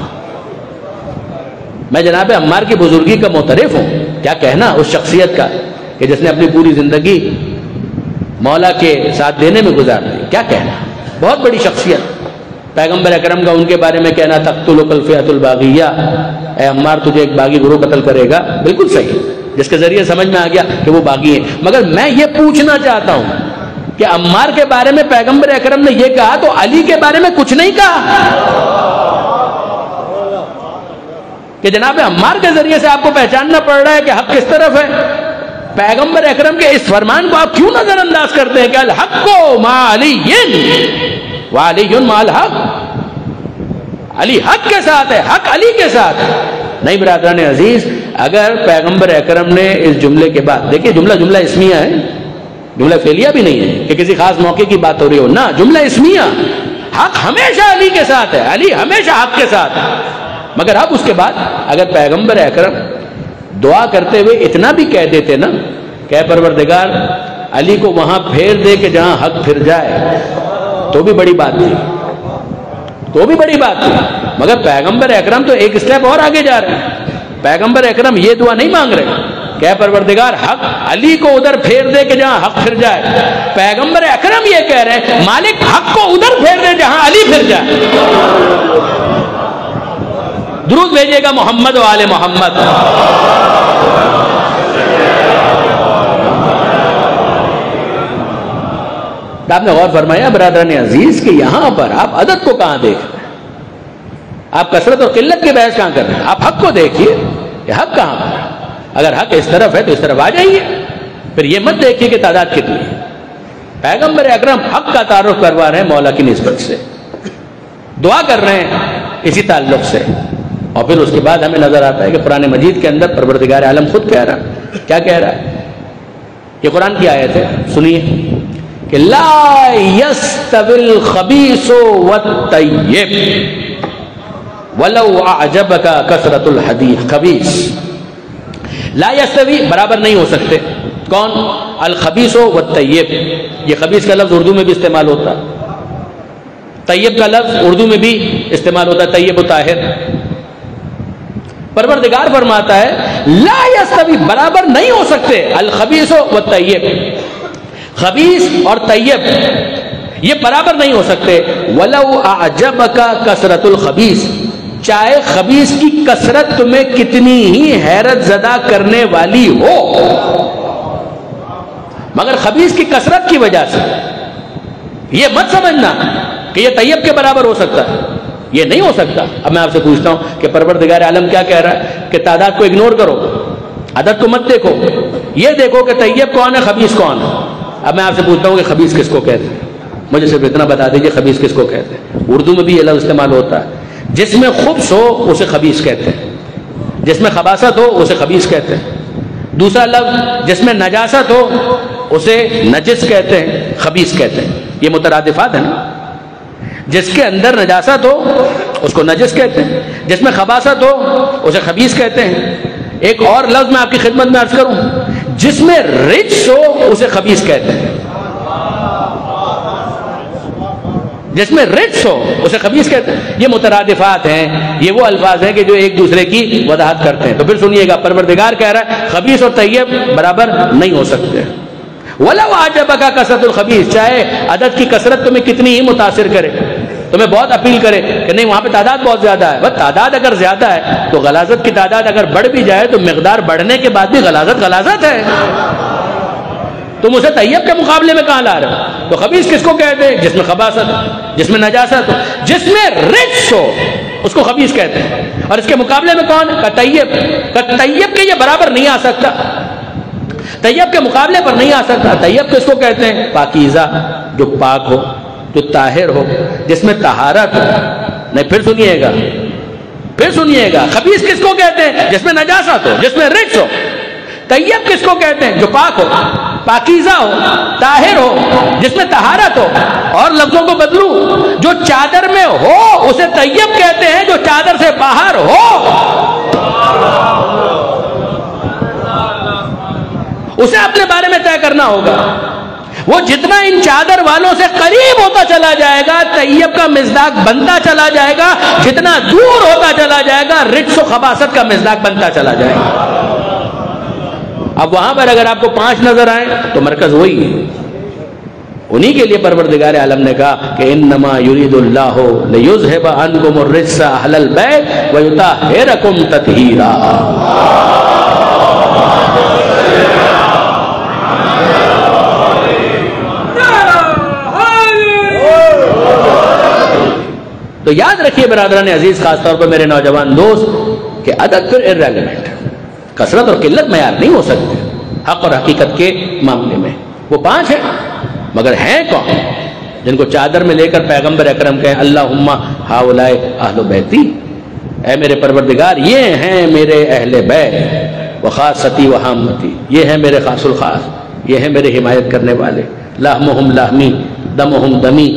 میں جناب عمار کی بزرگی کا معترف ہوں. کیا کہنا اس شخصیت کا کہ جس نے اپنی پوری زندگی مولا کے ساتھ دینے میں گزار دی. کیا کہنا، بہت بڑی شخصیت. پیغمبر اکرم کا ان کے بارے میں کہنا تقتلک الفئۃ الباغیہ، اے عمار تجھے ایک باغی گروہ قتل کرے گا. بالکل صحیح، جس کے ذریعے سمجھ میں آ گیا کہ وہ باغی ہیں. مگر میں یہ پوچھنا چاہتا ہوں کہ عمار کے بارے میں پیغمبر اکرم نے یہ کہا تو علی کے بارے میں کچھ نہیں کہا کہ جناب عمار کے ذریعے سے آپ کو پہچاننا پڑ رہا ہے کہ حق کس طرف ہے. پیغمبر اکرم کے اس فرمان کو آپ کیوں نظر انداز کرتے ہیں کہ الحق مع علی وعلی مع الحق، علی حق کے ساتھ ہے، حق علی کے ساتھ ہے. نہیں برادران عزیز، اگر پیغمبر اکرم نے اس جملے کے بعد، دیکھیے جملہ اسمیہ ہے، جملہ فعلیہ بھی نہیں ہے کہ کسی خاص موقع کی بات ہو رہی ہو، نہ، جملہ اسمیہ. حق ہمیشہ علی کے ساتھ ہے، علی ہمیشہ حق کے ساتھ ہے. مگر اب اس کے بعد اگر پیغمبر اکرم دعا کرتے ہوئے اتنا بھی کہہ دیتے نا کہ اے پروردگار علی کو وہاں پھیر دے کہ جہاں حق پھر جائے، تو بھی بڑی بات تھی، تو بھی بڑی بات تھی. مگر پیغمبر اکرم تو ایک اسٹیپ اور آگے جا رہے ہیں. پیغمبر اکرم یہ دعا نہیں مانگ رہے کہ اے پروردگار حق علی کو ادھر پھیر دے کہ جہاں حق پھر جائے. پیغمبر اکرم یہ کہہ رہے ہیں مالک حق کو ادھر پھیر دے جہاں علی پھر جائے. درود بھیجیے گا محمد و آل محمد. آپ نے غور فرمایا برادران عزیز کہ یہاں پر آپ عدد کو کہاں دیکھ رہے ہیں؟ آپ کثرت اور قلت کی بحث کہاں کر رہے ہیں؟ آپ حق کو دیکھیے کہ حق کہاں پر. اگر حق اس طرف ہے تو اس طرف آ جائیے. پھر یہ مت دیکھیے کہ تعداد کتنی ہے. پیغمبر اکرم حق کا تعارف کروا رہے ہیں مولا کی نسبت سے، دعا کر رہے ہیں اسی تعلق سے. اور پھر اس کے بعد ہمیں نظر آتا ہے کہ قرآن مجید کے اندر پروردگار عالم خود کہہ رہا. کیا کہہ رہا ہے؟ یہ قرآن کی آیت ہے، سنیے کہ لا یستوی الخبیث والطیب ولو اعجبک کثرت الحدیث. خبیث لا یستوی، برابر نہیں ہو سکتے. کون؟ الخبیث والطیب. یہ خبیث کا لفظ اردو میں بھی استعمال ہوتا ہے، طیب کا لفظ اردو میں بھی استعمال ہوتا ہے، طیب و طاہر. پروردگار فرماتا ہے لا یستوی، برابر نہیں ہو سکتے، الخبیث والطیب، خبیث اور طیب یہ برابر نہیں ہو سکتے. ولو اعجبک کثرت الخبیث، چاہے خبیث کی کثرت تمہیں کتنی ہی حیرت زدہ کرنے والی ہو، مگر خبیث کی کثرت کی وجہ سے یہ مت سمجھنا کہ یہ طیب کے برابر ہو سکتا ہے. یہ نہیں ہو سکتا. اب میں آپ سے پوچھتا ہوں کہ پروردگار عالم کیا کہہ رہا ہے کہ تعداد کو اگنور کرو، عدد کو مت دیکھو، یہ دیکھو کہ طیب کون ہے، خبیث کون ہے. اب میں آپ سے پوچھتا ہوں کہ خبیث کس کو کہتے ہیں؟ مجھے صرف اتنا بتا دیجئے خبیث کس کو کہتے ہیں. اردو میں بھی یہ لفظ استعمال ہوتا ہے. جس میں خبث ہو اسے خبیث کہتے ہیں، جس میں خباثت ہو اسے خبیث کہتے ہیں. دوسرا لفظ جس میں نجاست ہو اسے نجس کہتے ہیں، خبیث کہتے ہیں. یہ مترادفات ہیں نا. جس کے اندر نجاست ہو اس کو نجس کہتے ہیں، جس میں خباثت ہو اسے خبیث کہتے ہیں. ایک اور لفظ میں آپ کی خدمت میں عرض کروں، جس میں رجس ہو اسے خبیث کہتے ہیں، جس میں رجس ہو اسے خبیث کہتے ہیں. یہ مترادفات ہیں، یہ وہ الفاظ ہیں کہ جو ایک دوسرے کی وضاحت کرتے ہیں. تو پھر سنیے گا، پروردگار کہہ رہا ہے خبیث اور طیب برابر نہیں ہو سکتے. وَلَوْ أَعْجَبَكَ كَثْرَةُ الْخَبِيثِ، چاہے عدد کی کثرت تمہیں کتنی ہی متاثر کرے، تمہیں بہت اپیل کرے کہ نہیں وہاں پہ تعداد بہت زیادہ ہے. بس تعداد اگر زیادہ ہے تو غلاظت کی تعداد اگر بڑھ بھی جائے تو مقدار بڑھنے کے بعد بھی غلاظت ہے. تم اسے طیب کے مقابلے میں کہاں لا رہے ہو؟ تو خبیث کس کو کہتے ہیں؟ جس میں خباثت ہو، جس میں نجاست ہو، جس میں رجس ہو اس کو خبیث کہتے ہیں. اور اس کے مقابلے میں کون؟ طیب. طیب کے یہ برابر نہیں آ سکتا، طیب کے مقابلے پر نہیں آ سکتا. طیب کس کو کہتے ہیں؟ پاکیزہ، جو پاک ہو، جو طاہر ہو، جس میں طہارت ہو. نہیں، پھر سنیے گا، خبیث کس کو کہتے ہیں؟ جس میں نجاست ہو، جس میں رجس ہو. طیب کس کو کہتے ہیں؟ جو پاک ہو، پاکیزہ ہو، طاہر ہو، جس میں طہارت ہو. اور لفظوں کو بدلوں، جو چادر میں ہو اسے طیب کہتے ہیں، جو چادر سے باہر ہو. اسے اپنے بارے میں طے کرنا ہوگا. وہ جتنا ان چادر والوں سے قریب ہوتا چلا جائے گا طیب کا مصداق بنتا چلا جائے گا, جتنا دور ہوتا چلا جائے گا رجس و خباثت کا مصداق بنتا چلا جائے گا. اب وہاں پر اگر آپ کو 5 نظر آئیں تو مرکز وہی ہے. انہی کے لیے پروردگار عالم نے کہا کہ انما یرید اللہ لیذھب عنکم الرجس اہل البیت ویطہرکم تطہیرا. تو یاد رکھیے برادران عزیز, خاص طور پر میرے نوجوان دوست, کہ عدد پھر irrelevant ہے. کثرت اور قلت معیار نہیں ہو سکتے حق اور حقیقت کے معاملے میں. وہ 5 ہیں, مگر ہیں کون جن کو چادر میں لے کر پیغمبر اکرم کہیں اللہم ہؤلاء اہل بیتی, اے میرے پروردگار یہ ہیں میرے اہل بیت, وخاصتی وحامتی, یہ ہیں میرے خاص الخاص, یہ ہیں میرے حمایت کرنے والے, لحمہم لحمی دمہم دمی,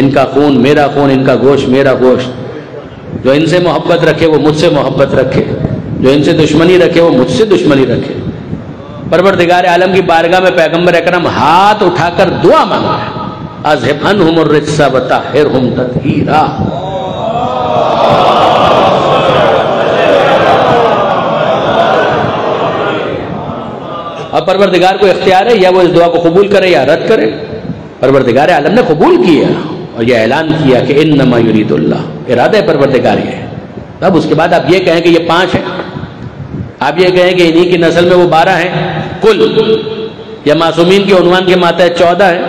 ان کا خون میرا خون, ان کا گوشت میرا گوشت. جو ان سے محبت رکھے وہ مجھ سے محبت رکھے, جو ان سے دشمنی رکھے وہ مجھ سے دشمنی رکھے. پروردگار عالم کی بارگاہ میں پیغمبر اکرم ہاتھ اٹھا کر دعا مانگ رہے ہیں, اذھب عنہم الرجس وطہرہم تطہیرا. اب پروردگار کو اختیار ہے یا وہ اس دعا کو قبول کرے یا رد کرے. پروردگار عالم نے قبول کیا اور یہ اعلان کیا کہ انما یرید اللہ, ارادہ پروردگار یہ ہے. اب اس کے بعد آپ یہ کہیں کہ یہ 5 ہیں, آپ یہ کہیں کہ انہی کی نسل میں وہ 12 ہیں کل, یا معصومین کے عنوان کے ماتحت 14 ہیں,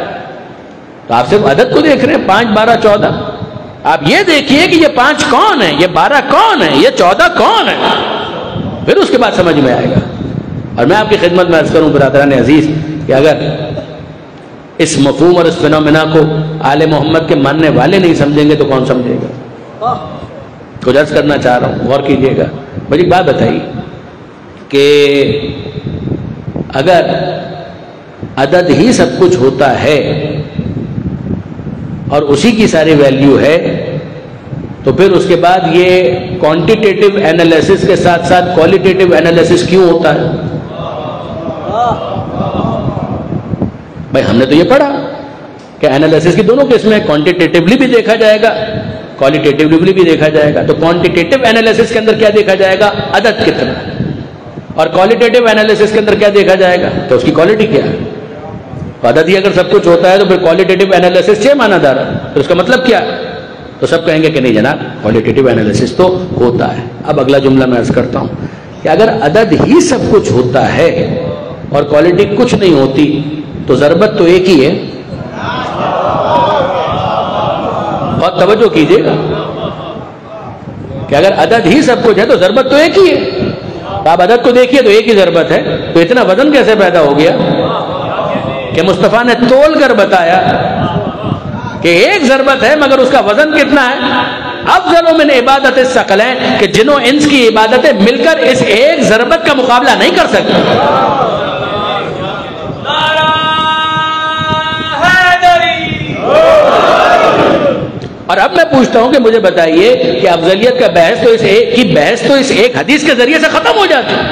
تو آپ صرف عدد کو دیکھ رہے ہیں 5 12 14. آپ یہ دیکھیے کہ یہ 5 کون ہیں, یہ 12 کون ہیں, یہ 14 کون ہیں, پھر اس کے بعد سمجھ میں آئے گا. اور میں آپ کی خدمت میں عرض کروں برادران عزیز کہ اگر اس مفہوم اور اس فنومینا کو آل محمد کے ماننے والے نہیں سمجھیں گے تو کون سمجھے گا. کچھ عرض کرنا چاہ رہا ہوں, غور کیجیے گا. مجھے ایک بات بتائیے کہ اگر عدد ہی سب کچھ ہوتا ہے اور اسی کی ساری ویلیو ہے تو پھر اس کے بعد یہ کوانٹیٹیو انالیسس کے ساتھ ساتھ کوالیٹیٹیو انالیسس کیوں ہوتا ہے؟ بھائی ہم نے تو یہ پڑھا کہ انالیسس کی دونوں قسمیں, کوانٹیٹیولی بھی دیکھا جائے گا کوالیٹیٹیولی بھی دیکھا جائے گا. تو کوانٹیٹیو انالیسس کے اندر کیا دیکھا جائے گا؟ عدد کتنا, اور کوالیٹیٹیو انالیسس کے اندر کیا دیکھا جائے گا؟ تو اس کی کوالٹی کیا ہے. عدد ہی اگر سب کچھ ہوتا ہے تو پھر کوالیٹیٹیو انالیسس 6 مانا جا رہا ہے, تو اس کا مطلب کیا ہے؟ تو سب کہیں گے کہ نہیں جناب کوالیٹیٹیو انالیسس تو ہوتا ہے. اب اگلا جملہ میں عرض کرتا ہوں کہ اگر عدد ہی سب کچھ ہوتا ہے اور کوالٹی کچھ نہیں ہوتی تو ضربت تو ایک ہی ہے. اور توجہ کیجیے گا کہ اگر عدد ہی سب کچھ ہے تو ضربت تو ایک ہی ہے. آپ عدد کو دیکھیے تو ایک ہی ضربت ہے, تو اتنا وزن کیسے پیدا ہو گیا کہ مصطفیٰ نے تول کر بتایا کہ ایک ضربت ہے مگر اس کا وزن کتنا ہے؟ افضل من عبادت الثقلین, کہ جنوں انس کی عبادتیں مل کر اس ایک ضربت کا مقابلہ نہیں کر سکتی. اور اب میں پوچھتا ہوں کہ مجھے بتائیے کہ افضلیت کا بحث تو اس ایک حدیث کے ذریعے سے ختم ہو جاتی ہے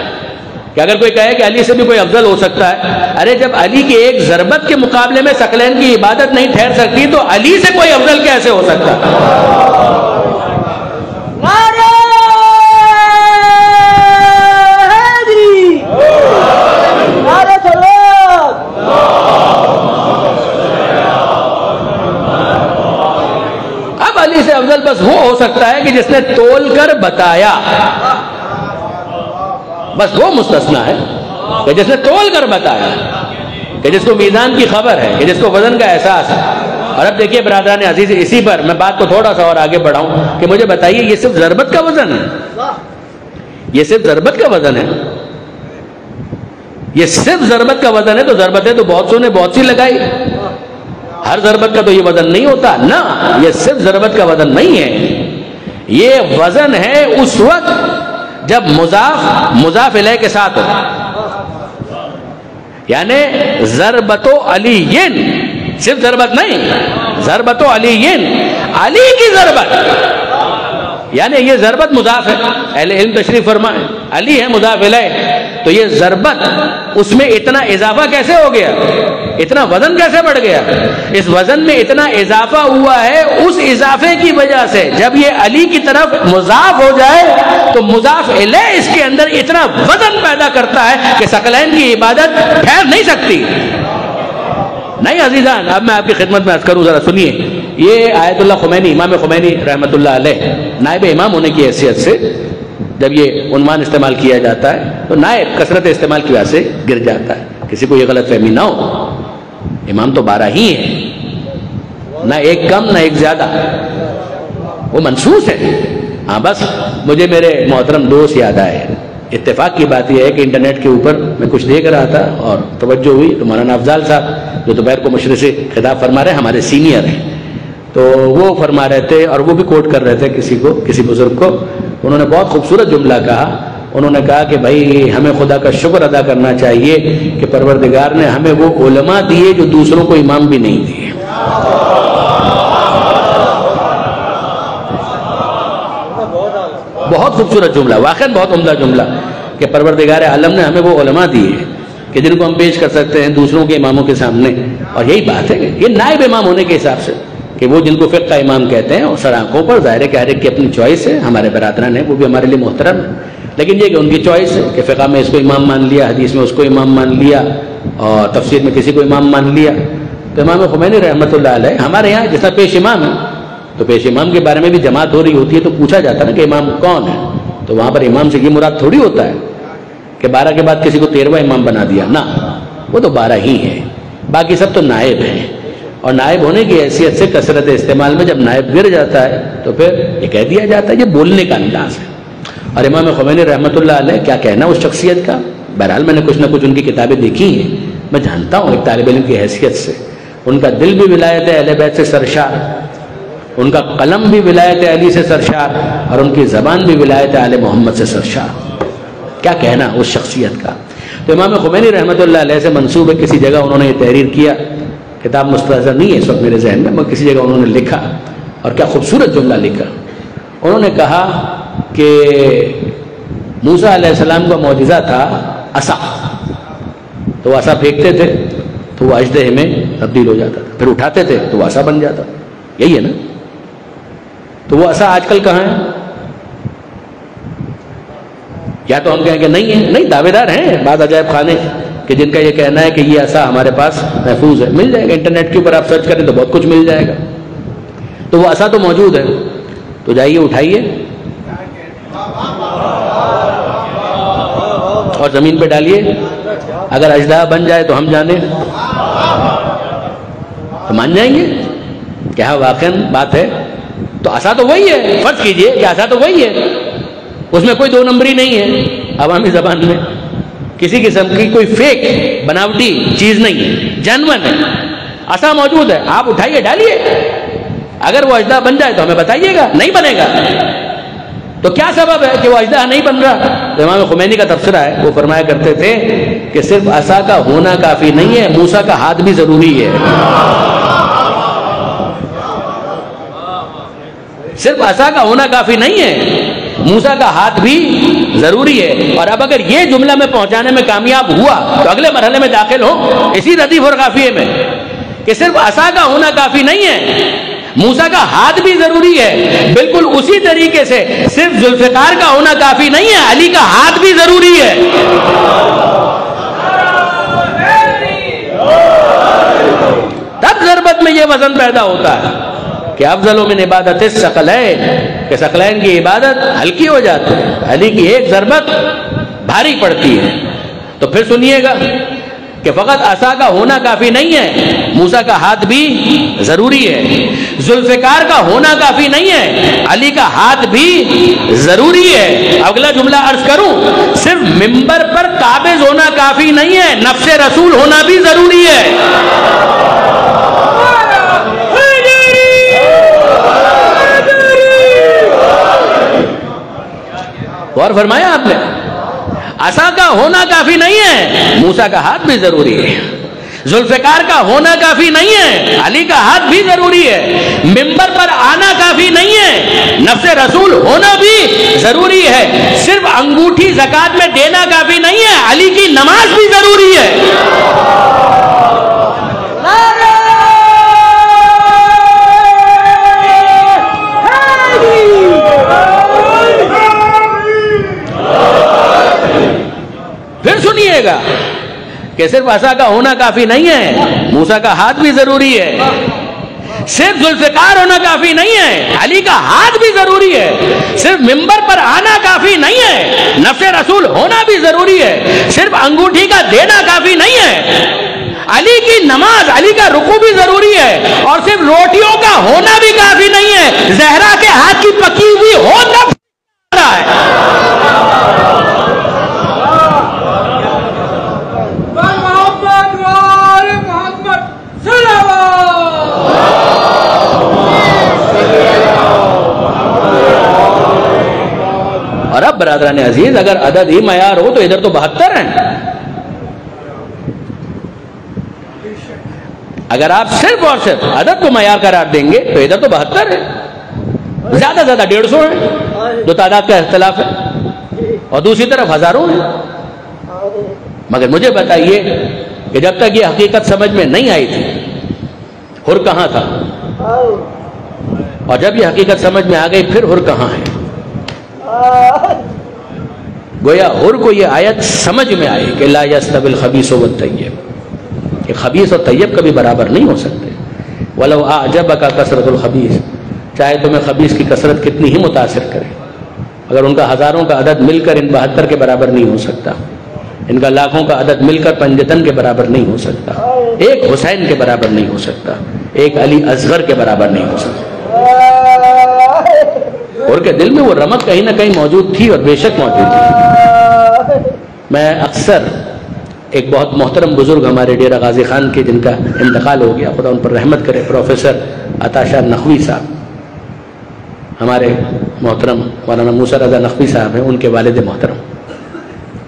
کہ اگر کوئی کہے کہ علی سے بھی کوئی افضل ہو سکتا ہے. ارے جب علی کی ایک ضربت کے مقابلے میں ثقلین کی عبادت نہیں ٹھہر سکتی تو علی سے کوئی افضل کیسے ہو سکتا ہے؟ اب علی سے افضل بس وہ ہو سکتا ہے کہ جس نے تول کر بتایا, بس وہ مستثنا ہے کہ جس نے تول کر بتایا, کہ جس کو میزان کی خبر ہے, کہ جس کو وزن کا احساس ہے. اور اب دیکھیے برادران عزیز, اسی پر میں بات کو تھوڑا سا اور آگے بڑھاؤں کہ مجھے بتائیے یہ صرف ضربت کا وزن ہے, یہ صرف ضربت کا وزن ہے, یہ صرف ضربت کا وزن ہے. تو ضربتیں تو بہت سو نے بہت سی لگائی, ہر ضربت کا تو یہ وزن نہیں ہوتا نا. یہ صرف ضربت کا وزن نہیں ہے, یہ وزن ہے اس وقت جب مضاف الیہ کے ساتھ ہو, یعنی ضربت علیین, صرف ضربت نہیں, ضربت علیین, علی کی ضربت, یعنی یہ ضربت مضاف ہے. اہل علم تشریف فرمائیں, علی ہے مضاف الیہ, تو یہ ضربت اس میں اتنا اضافہ کیسے ہو گیا؟ اتنا وزن کیسے بڑھ گیا؟ اس وزن میں اتنا اضافہ ہوا ہے اس اضافے کی وجہ سے جب یہ علی کی طرف مضاف ہو جائے تو مضاف الیہ اس کے اندر اتنا وزن پیدا کرتا ہے کہ ثقلین کی عبادت ٹھہر نہیں سکتی۔ نہیں عزیزان، اب میں آپ کی خدمت میں عرض کروں، ذرا سنیے۔ یہ آیت اللہ خمینی، امام خمینی رحمۃ اللہ علیہ، نائب امام ہونے کی حیثیت سے جب یہ عنوان استعمال کیا جاتا ہے تو نائب کثرت استعمال کی وجہ سے گر جاتا ہے، کسی کو یہ غلط فہمی نہ ہو۔ امام تو 12 ہی ہیں، نہ ایک کم نہ ایک زیادہ، وہ منصوص ہے۔ ہاں بس مجھے میرے محترم دوست یاد آئے، اتفاق کی بات یہ ہے کہ انٹرنیٹ کے اوپر میں کچھ دیکھ رہا تھا اور توجہ ہوئی تو مولانا افضال صاحب جو دوپہر کو مشرق سے خطاب فرما رہے ہیں، ہمارے سینئر ہیں، تو وہ فرما رہے تھے اور وہ بھی کوٹ کر رہے تھے کسی بزرگ کو۔ انہوں نے بہت خوبصورت جملہ کہا، انہوں نے کہا کہ بھائی ہمیں خدا کا شکر ادا کرنا چاہیے کہ پروردگار نے ہمیں وہ علماء دیے جو دوسروں کو امام بھی نہیں دیے۔ بہت خوبصورت جملہ، واقعاً بہت عمدہ جملہ کہ پروردگار عالم نے ہمیں وہ علماء دیے کہ جن کو ہم پیش کر سکتے ہیں دوسروں کے اماموں کے سامنے۔ اور یہی بات ہے کہ یہ نائب امام ہونے کے حساب سے کہ وہ جن کو فقہ امام کہتے ہیں، اور سر آنکھوں پر ظاہر ہے کہ ہر ایک کی اپنی چوائس ہے، ہمارے برادران ہیں وہ بھی ہمارے لیے محترم ہے، لیکن یہ کہ ان کی چوائس ہے کہ فقہ میں اس کو امام مان لیا، حدیث میں اس کو امام مان لیا، اور تفسیر میں کسی کو امام مان لیا۔ تو امام خمینی رحمۃ اللہ علیہ ہمارے یہاں جیسا پیش امام ہے، تو پیش امام کے بارے میں بھی جماعت ہو رہی ہوتی ہے تو پوچھا جاتا ہے نا کہ امام کون ہے، تو وہاں پر امام سے یہ مراد تھوڑی ہوتا ہے کہ 12 کے بعد کسی کو 13واں امام بنا دیا، نہ، وہ تو 12 ہی ہیں، باقی سب تو نائب ہیں۔ اور نائب ہونے کی حیثیت سے کثرت استعمال میں جب نائب گر جاتا ہے تو پھر یہ کہہ دیا جاتا ہے، یہ بولنے کا انداز ہے۔ اور امام خمینی رحمۃ اللہ علیہ کیا کہنا اس شخصیت کا، بہرحال میں نے کچھ نہ کچھ ان کی کتابیں دیکھی ہیں، میں جانتا ہوں ایک طالب علم کی حیثیت سے ان کا دل بھی ولایت اہل بیت سے سرشار، ان کا قلم بھی ولایت علی سے سرشار، اور ان کی زبان بھی ولایت آل محمد سے سرشار۔ کیا کہنا اس شخصیت کا۔ تو امام خمینی رحمۃ اللہ علیہ سے منسوب ہے، کسی جگہ انہوں نے یہ تحریر کیا، کتاب مستحضر نہیں ہے اس وقت میرے ذہن میں، مگر کسی جگہ انہوں نے لکھا، اور کیا خوبصورت جملہ لکھا۔ انہوں نے کہا کہ موسیٰ علیہ السلام کا معجزہ تھا عصا، تو وہ عصا پھینکتے تھے تو وہ اژدہے میں تبدیل ہو جاتا تھا، پھر اٹھاتے تھے تو وہ عصا بن جاتا، یہی ہے نا۔ تو وہ عصا آج کل کہاں ہے؟ یا تو ہم کہیں کہ نہیں ہے، نہیں، دعوے دار ہیں بعض عجائب خانے کہ جن کا یہ کہنا ہے کہ یہ عصا ہمارے پاس محفوظ ہے، مل جائے گا انٹرنیٹ کے اوپر، آپ سرچ کریں تو بہت کچھ مل جائے گا۔ تو وہ عصا تو موجود ہے، تو جائیے اٹھائیے اور زمین پہ ڈالیے، اگر اژدہا بن جائے تو ہم جانیں، تو مان جائیں گے کہ ہاں واقعاً بات ہے۔ تو عصا تو وہی ہے، فرض کیجئے کہ عصا تو وہی ہے، اس میں کوئی 2 نمبری نہیں ہے، عوامی زبان میں کسی قسم کی کوئی فیک بناوٹی چیز نہیں ہے، جینوئن ہے، عصا موجود ہے، آپ اٹھائیے ڈالیے، اگر وہ اژدہا بن جائے تو ہمیں بتائیے گا، نہیں بنے گا تو کیا سبب ہے کہ وہ اژدہا نہیں بن رہا؟ تو امام خمینی کا تبصرہ ہے، وہ فرمایا کرتے تھے کہ صرف عصا کا ہونا کافی نہیں ہے، موسیٰ کا ہاتھ بھی ضروری ہے۔ صرف عصا کا ہونا کافی نہیں ہے، موسیٰ کا ہاتھ بھی ضروری ہے۔ اور اب اگر یہ جملہ میں پہنچانے میں کامیاب ہوا تو اگلے مرحلے میں داخل ہو اسی ردیف اور قافیے میں کہ صرف عصا کا ہونا کافی نہیں ہے، موسیٰ کا ہاتھ بھی ضروری ہے۔ بالکل اسی طریقے سے صرف ذوالفقار کا ہونا کافی نہیں ہے، علی کا ہاتھ بھی ضروری ہے۔ تب ضربت میں یہ وزن پیدا ہوتا ہے کہ افضل من عبادت الثقلین، کہ ثقلین کی عبادت ہلکی ہو جاتی ہے، علی کی ایک ضربت بھاری پڑتی ہے۔ تو پھر سنیے گا کہ فقط عصا کا ہونا کافی نہیں ہے، موسیٰ کا ہاتھ بھی ضروری ہے، ذوالفقار کا ہونا کافی نہیں ہے، علی کا ہاتھ بھی ضروری ہے۔ اگلا جملہ عرض کروں، صرف منبر پر قابض ہونا کافی نہیں ہے، نفس رسول ہونا بھی ضروری ہے۔ اور فرمایا آپ نے عصا کا ہونا کافی نہیں ہے، موسیٰ کا ہاتھ بھی ضروری ہے، ذوالفقار کا ہونا کافی نہیں ہے، علی کا ہاتھ بھی ضروری ہے، منبر پر آنا کافی کافی نہیں ہے، نفس رسول ہونا بھی ضروری ہے، صرف انگوٹھی زکات میں دینا کافی نہیں ہے، علی کی نماز بھی ضروری ہے۔ پھر سنیے گا کہ صرف عصا کا ہونا کافی نہیں ہے، موسیٰ کا ہاتھ بھی ضروری ہے، صرف ذوالفقار ہونا کافی نہیں ہے، علی کا ہاتھ بھی ضروری ہے، صرف ممبر پر آنا کافی نہیں ہے، نفس رسول ہونا بھی ضروری ہے، صرف انگوٹھی کا دینا کافی نہیں ہے، علی کی نماز، علی کا رکوع بھی ضروری ہے، اور صرف روٹیوں کا ہونا بھی کافی نہیں ہے، زہرا کے ہاتھ کی پکی ہوئی ہو تب رہا ہے۔ اور اب برادران عزیز اگر عدد ہی معیار ہو تو ادھر تو 72 ہیں۔ اگر آپ صرف اور صرف عدد کو معیار قرار دیں گے تو ادھر تو 72 ہیں، زیادہ زیادہ 150 ہیں، دو تعداد کا اختلاف ہے، اور دوسری طرف ہزاروں ہیں۔ مگر مجھے بتائیے کہ جب تک یہ حقیقت سمجھ میں نہیں آئی تھی حر کہاں تھا، اور جب یہ حقیقت سمجھ میں آ گئی پھر حر کہاں ہے؟ گویا حر کو یہ آیت سمجھ میں آئی کہ لا یستوی الخبیث والطیب، کہ خبیث اور طیب کبھی برابر نہیں ہو سکتے۔ وَلَوْ أَعْجَبَكَ كَثْرَةُ الْخَبِيثِ، چاہے تمہیں خبیث کی کثرت کتنی ہی متاثر کرے، اگر ان کا ہزاروں کا عدد مل کر ان 72 کے برابر نہیں ہو سکتا، ان کا لاکھوں کا عدد مل کر پنجتن کے برابر نہیں ہو سکتا، ایک حسین کے برابر نہیں ہو سکتا، ایک علی اصغر کے برابر نہیں ہو سکتا۔ اور کے دل میں وہ رمق کہیں نہ کہیں موجود تھی، اور بے شک موجود تھی۔ میں اکثر ایک بہت محترم بزرگ ہمارے ڈیرہ غازی خان کے جن کا انتقال ہو گیا، خدا ان پر رحمت کرے، پروفیسر عطا شاہ نقوی صاحب، ہمارے محترم مولانا موسیٰ رضا نقوی صاحب ہیں، ان کے والد محترم،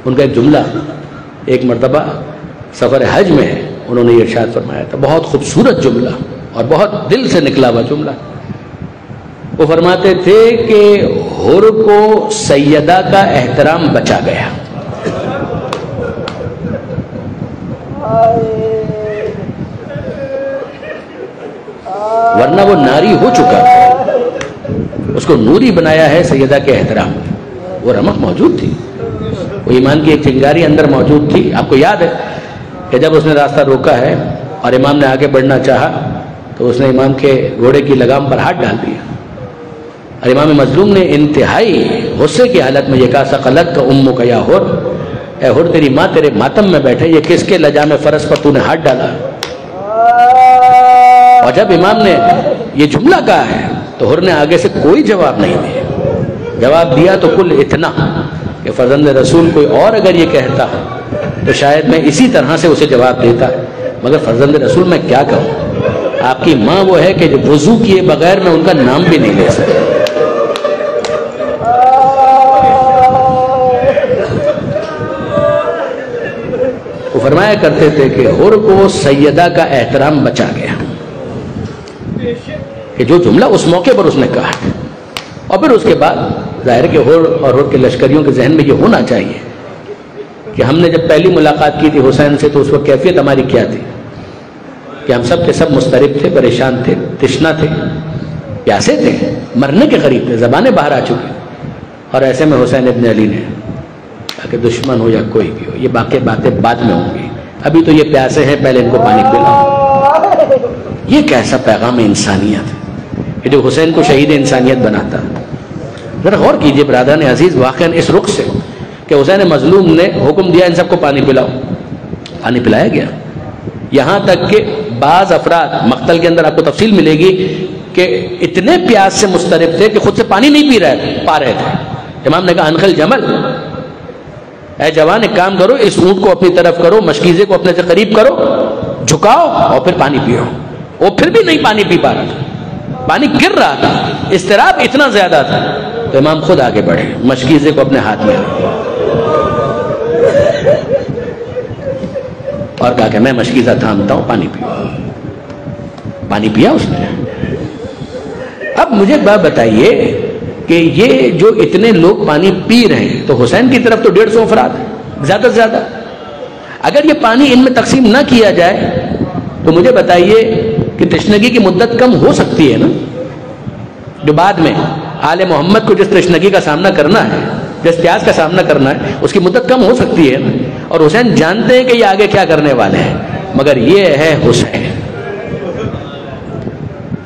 ان کا ایک جملہ ایک مرتبہ سفر حج میں ہے، انہوں نے یہ ارشاد فرمایا تھا، بہت خوبصورت جملہ اور بہت دل سے نکلا ہوا جملہ۔ وہ فرماتے تھے کہ حر کو سیدہ کا احترام بچا گیا، ورنہ وہ ناری ہو چکا، اس کو نوری بنایا ہے سیدہ کے احترام۔ وہ رمق موجود تھی، وہ ایمان کی ایک چنگاری اندر موجود تھی۔ آپ کو یاد ہے کہ جب اس نے راستہ روکا ہے اور امام نے آگے بڑھنا چاہا تو اس نے امام کے گھوڑے کی لگام پر ہاتھ ڈال دیا، اور امام مظلوم نے انتہائی غصے کی حالت میں یہ کہا ثقلت کا امو کا یا حر، اے حر تیری ماں تیرے ماتم میں بیٹھے، یہ کس کے لجام فرض پر تو نے ہاتھ ڈالا؟ اور جب امام نے یہ جملہ کہا ہے تو حر نے آگے سے کوئی جواب نہیں دیا، جواب دیا تو کل اتنا کہ فرزند رسول کوئی اور اگر یہ کہتا تو شاید میں اسی طرح سے اسے جواب دیتا، مگر فرزند رسول میں کیا کہوں، آپ کی ماں وہ ہے کہ جو وضو کیے بغیر میں ان کا نام بھی نہیں لے سکتا۔ وہ فرمایا کرتے تھے کہ حر کو سیدہ کا احترام بچا گیا، کہ جو جملہ اس موقع پر اس نے کہا، اور پھر اس کے بعد ظاہر کہ حر اور حر کے لشکریوں کے ذہن میں یہ ہونا چاہیے کہ ہم نے جب پہلی ملاقات کی تھی حسین سے تو اس وقت کیفیت ہماری کیا تھی کہ ہم سب کے سب مضطرب تھے، پریشان تھے، تشنا تھے، پیاسے تھے، مرنے کے قریب تھے، زبانیں باہر آ چکی، اور ایسے میں حسین ابن علی نے کہ دشمن ہو یا کوئی بھی ہو یہ باقی باتیں بعد میں ہوں گی، ابھی تو یہ پیاسے ہیں، پہلے ان کو پانی پلاؤ۔ یہ کیسا پیغام انسانیت ہے کہ جو حسین کو شہید انسانیت بناتا۔ ذرا غور کیجئے برادران عزیز واقعاً اس رخ سے کہ حسین مظلوم نے حکم دیا ان سب کو پانی پلاؤ، پانی پلایا گیا، یہاں تک کہ بعض افراد مقتل کے اندر آپ کو تفصیل ملے گی کہ اتنے پیاس سے مضطرب تھے کہ خود سے پانی نہیں پا رہے تھے۔ امام نے کہا انخل جمل، اے جوان ایک کام کرو، اس اونٹ کو اپنی طرف کرو، مشکیزے کو اپنے سے قریب کرو، جھکاؤ اور پھر پانی پیو۔ وہ پھر بھی نہیں پانی پی پا رہا تھا، پانی گر رہا تھا، اضطراب اتنا زیادہ تھا، تو امام خود آگے بڑھے، مشکیزے کو اپنے ہاتھ میں اور کہا کہ میں مشکیزہ تھامتا ہوں، پانی پیو۔ پانی پیا اس نے۔ اب اب مجھے ایک بات بتائیے کہ یہ جو اتنے لوگ پانی پی رہے ہیں تو حسین کی طرف تو 150 افراد ہیں زیادہ سے زیادہ. اگر یہ پانی ان میں تقسیم نہ کیا جائے تو مجھے بتائیے کہ تشنگی کی مدت کم ہو سکتی ہے نا؟ جو بعد میں آل محمد کو جس تشنگی کا سامنا کرنا ہے، جس پیاس کا سامنا کرنا ہے، اس کی مدت کم ہو سکتی ہے نا. اور حسین جانتے ہیں کہ یہ آگے کیا کرنے والے ہیں، مگر یہ ہے حسین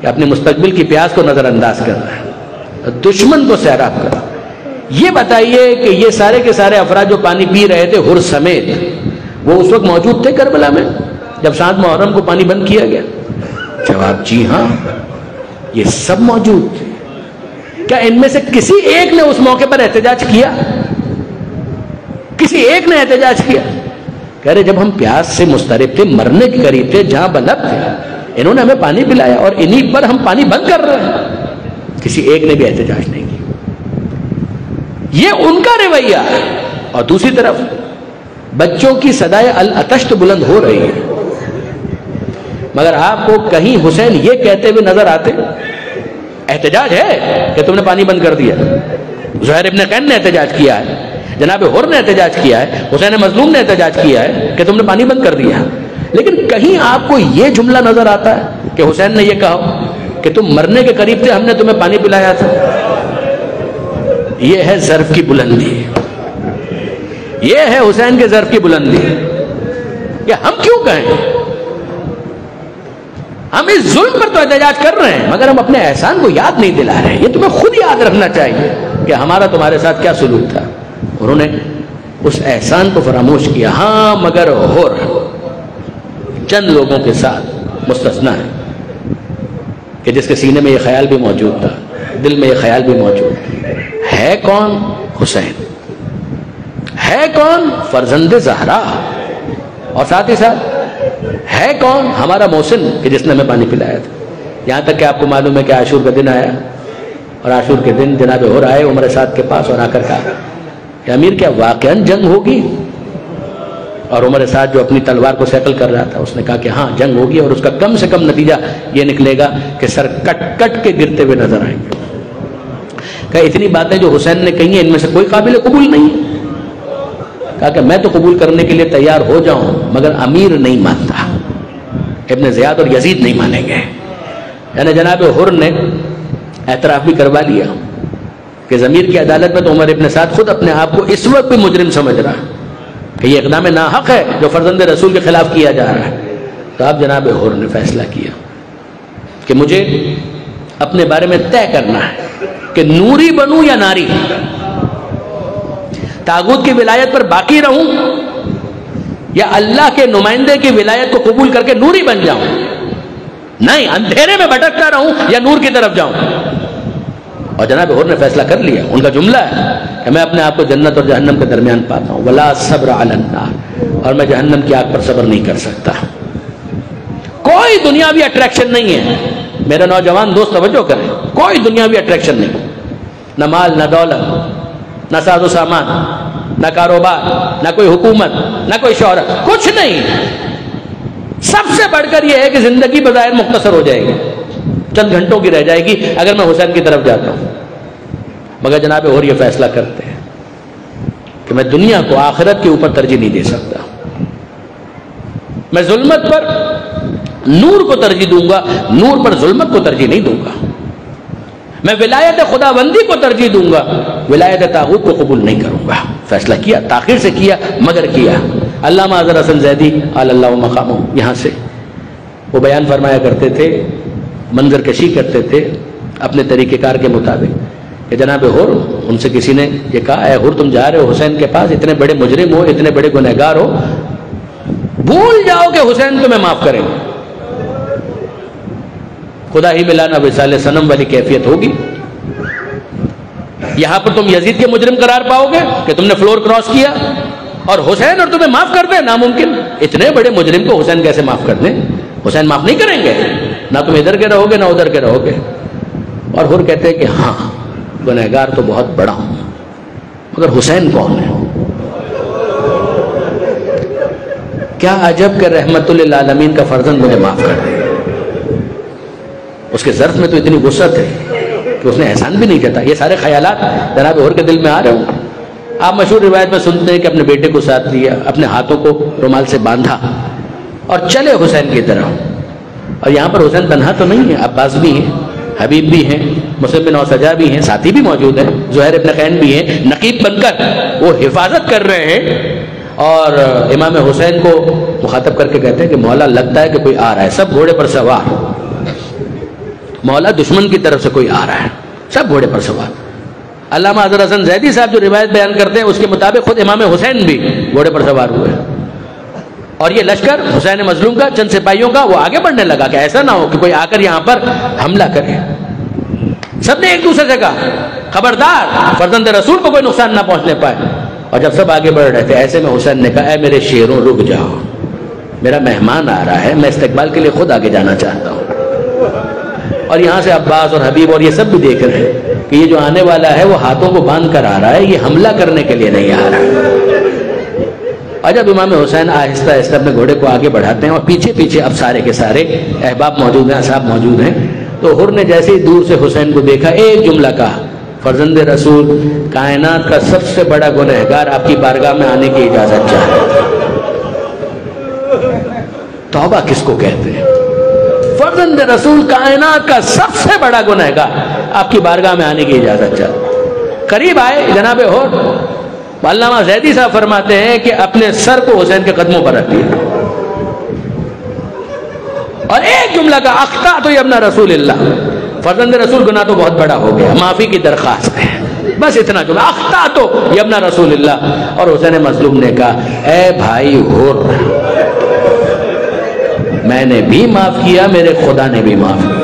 کہ اپنے مستقبل کی پیاس کو نظر انداز کر رہا ہے، دشمن کو سیراب کر رہا ہے. یہ بتائیے کہ یہ سارے کے سارے افراد جو پانی پی رہے تھے حر سمیت، وہ اس وقت موجود تھے کربلا میں جب 7 محرم کو پانی بند کیا گیا؟ جواب جی ہاں، یہ سب موجود تھے. کیا ان میں سے کسی ایک نے اس موقع پر احتجاج کیا؟ کسی ایک نے احتجاج کیا؟ کہہ رہے جب ہم پیاس سے مضطرب تھے، مرنے کے قریب تھے، جہاں بلب تھے، انہوں نے ہمیں پانی پلایا اور انہی پر ہم پانی بند کر رہے ہیں. کسی ایک نے بھی احتجاج نہیں کیا. یہ ان کا رویہ ہے. اور دوسری طرف بچوں کی صدائے العطش تو بلند ہو رہی ہے، مگر آپ کو کہیں حسین یہ کہتے ہوئے نظر آتے احتجاج ہے کہ تم نے پانی بند کر دیا؟ زہیر ابن قین نے احتجاج کیا ہے، جناب حر نے احتجاج کیا ہے، حسین مظلوم نے احتجاج کیا ہے کہ تم نے پانی بند کر دیا. لیکن کہیں آپ کو یہ جملہ نظر آتا ہے کہ حسین نے یہ کہا کہ تم مرنے کے قریب تھے، ہم نے تمہیں پانی پلایا تھا؟ یہ ہے ظرف کی بلندی، یہ ہے حسین کے ظرف کی بلندی. کہ ہم کیوں کہیں؟ ہم اس ظلم پر تو احتجاج کر رہے ہیں مگر ہم اپنے احسان کو یاد نہیں دلا رہے ہیں. یہ تمہیں خود یاد رکھنا چاہیے کہ ہمارا تمہارے ساتھ کیا سلوک تھا. انہوں نے اس احسان کو فراموش کیا. ہاں مگر حر چند لوگوں کے ساتھ مستثنا ہے کہ جس کے سینے میں یہ خیال بھی موجود تھا، دل میں یہ خیال بھی موجود ہے. کون؟ حسین. ہے کون؟ فرزند زہرا. اور ساتھ ہی ساتھ ہے کون؟ ہمارا محسن کہ جس نے ہمیں پانی پلایا تھا. یہاں تک کہ آپ کو معلوم ہے کہ عاشور کا دن آیا اور عاشور کے دن جناب حر آئے عمر سعد کے پاس اور آ کر کہا کہ امیر کیا واقعاً جنگ ہوگی؟ اور عمر سعد جو اپنی تلوار کو سیکل کر رہا تھا اس نے کہا کہ ہاں جنگ ہوگی اور اس کا کم سے کم نتیجہ یہ نکلے گا کہ سر کٹ کٹ کے گرتے ہوئے نظر آئیں گے. کہ اتنی باتیں جو حسین نے کہی ہیں ان میں سے کوئی قابل قبول نہیں ہے. کہا کہ میں تو قبول کرنے کے لیے تیار ہو جاؤں مگر امیر نہیں مانتا، ابن زیاد اور یزید نہیں مانیں گے. یعنی جناب حر نے اعتراف بھی کروا لیا کہ ضمیر کی عدالت میں تو عمر ابن سعد خود اپنے آپ کو اس وقت بھی مجرم سمجھ رہا کہ یہ اقدام ناحق ہے جو فرزند رسول کے خلاف کیا جا رہا ہے. تو اب جناب حر نے فیصلہ کیا کہ مجھے اپنے بارے میں طے کرنا ہے کہ نوری بنوں یا ناری، طاغوت کی ولایت پر باقی رہوں یا اللہ کے نمائندے کی ولایت کو قبول کر کے نوری بن جاؤں. نہیں، اندھیرے میں بھٹکتا رہوں یا نور کی طرف جاؤں. اور جناب حر نے فیصلہ کر لیا. ان کا جملہ ہے کہ میں اپنے آپ کو جنت اور جہنم کے درمیان پاتا ہوں. ولا صبر علی النار، اور میں جہنم کی آگ پر صبر نہیں کر سکتا. کوئی دنیاوی اٹریکشن نہیں ہے. میرے نوجوان دوست توجہ کریں، کوئی دنیاوی اٹریکشن نہیں. نہ مال، نہ دولت، نہ ساز و سامان، نہ کاروبار، نہ کوئی حکومت، نہ کوئی شہرت، کچھ نہیں. سب سے بڑھ کر یہ ہے کہ زندگی بظاہر مختصر ہو جائے گی، چند گھنٹوں کی رہ جائے گی اگر میں حسین کی طرف جاتا ہوں. مگر جناب حر یہ فیصلہ کرتے ہیں کہ میں دنیا کو آخرت کے اوپر ترجیح نہیں دے سکتا. میں ظلمت پر نور کو ترجیح دوں گا، نور پر ظلمت کو ترجیح نہیں دوں گا. میں ولایت خدا بندی کو ترجیح دوں گا، ولایت طاغوت کو قبول نہیں کروں گا. فیصلہ کیا، تاخیر سے کیا مگر کیا. علامہ اظہر حسن زیدی علی اللہ مقامہ یہاں سے وہ بیان فرمایا کرتے تھے، منظر کشی کرتے تھے اپنے طریقہ کار کے مطابق کہ جناب حر، ان سے کسی نے یہ کہا اے حر تم جا رہے ہو حسین کے پاس، اتنے بڑے مجرم ہو، اتنے بڑے گنہگار ہو، بھول جاؤ کہ حسین تمہیں معاف کریں گے. خدا ہی ملانا وصال صنم والی کیفیت ہوگی. یہاں پر تم یزید کے مجرم قرار پاؤ گے کہ تم نے فلور کراس کیا، اور حسین اور تمہیں معاف کر دیں، ناممکن. اتنے بڑے مجرم کو حسین کیسے معاف کر دیں؟ حسین معاف نہیں کریں گے. نہ تم ادھر کے رہو گے نہ ادھر کے رہو گے. اور حر کہتے ہیں کہ ہاں گنہگار تو بہت بڑا ہوں مگر حسین کون ہے؟ کیا عجب کہ رحمت للعالمین کا فرزند مجھے معاف کر دے. اس کے ظرف میں تو اتنی وسعت ہے کہ اس نے احسان بھی نہیں جتا. یہ سارے خیالات جناب حر کے دل میں آ رہے ہوں. آپ مشہور روایت میں سنتے ہیں کہ اپنے بیٹے کو ساتھ لیا, اپنے ہاتھوں کو رومال سے باندھا اور چلے حسین کی طرح. اور یہاں پر حسین تنہا تو نہیں ہے, عباس بھی ہیں, حبیب بھی ہیں, مسلم بن اوسجا بھی ہیں, ساتھی بھی موجود ہیں, زہیر ابن قین بھی ہیں. نقیب بن کر وہ حفاظت کر رہے ہیں اور امام حسین کو مخاطب کر کے کہتے ہیں کہ مولا لگتا ہے کہ کوئی آ رہا ہے, سب گھوڑے پر سوار. مولا دشمن کی طرف سے کوئی آ رہا ہے, سب گھوڑے پر سوار. علامہ اظہر حسن زیدی صاحب جو روایت بیان کرتے ہیں اس کے مطابق خود امام حسین بھی گھوڑے پر سوار ہوئے. اور یہ لشکر حسین مظلوم کا, چند سپاہیوں کا, وہ آگے بڑھنے لگا کہ ایسا نہ ہو کہ کوئی آ کر یہاں پر حملہ کرے. سب نے ایک دوسرے سے کہا خبردار فرزند رسول کو کوئی نقصان نہ پہنچنے پائے. اور جب سب آگے بڑھ رہے تھے ایسے میں حسین نے کہا اے میرے شیروں رک جاؤ, میرا مہمان آ رہا ہے, میں استقبال کے لیے خود آگے جانا چاہتا ہوں. اور یہاں سے عباس اور حبیب اور یہ سب بھی دیکھ رہے ہیں کہ یہ جو آنے والا ہے وہ ہاتھوں کو باندھ کر آ رہا ہے, یہ حملہ کرنے کے لیے نہیں آ رہا. اور جب امام حسین آہستہ آہستہ اپنے گھوڑے کو آگے بڑھاتے ہیں اور پیچھے پیچھے اب سارے کے سارے احباب موجود ہیں, اصحاب موجود ہیں, تو حر نے جیسے ہی دور سے حسین کو دیکھا ایک جملہ کہا فرزند رسول کائنات کا سب سے بڑا گنہگار آپ کی بارگاہ میں آنے کی اجازت چاہتا ہے. توبہ کس کو کہتے ہیں؟ فرزند رسول کائنات کا سب سے بڑا گنہگار آپ کی بارگاہ میں آنے کی اجازت چاہتا ہے. قریب آئے جناب حر. علامہ زیدی صاحب فرماتے ہیں کہ اپنے سر کو حسین کے قدموں پر رکھ دیا اور ایک جملہ کا اخطأت یا ابن رسول اللہ, فرزند رسول گناہ تو بہت بڑا ہو گیا, معافی کی درخواست ہے, بس اتنا جملہ اخطأت یا ابن رسول اللہ. اور حسین مظلوم نے کہا اے بھائی حر, میں نے بھی معاف کیا, میرے خدا نے بھی معاف کیا,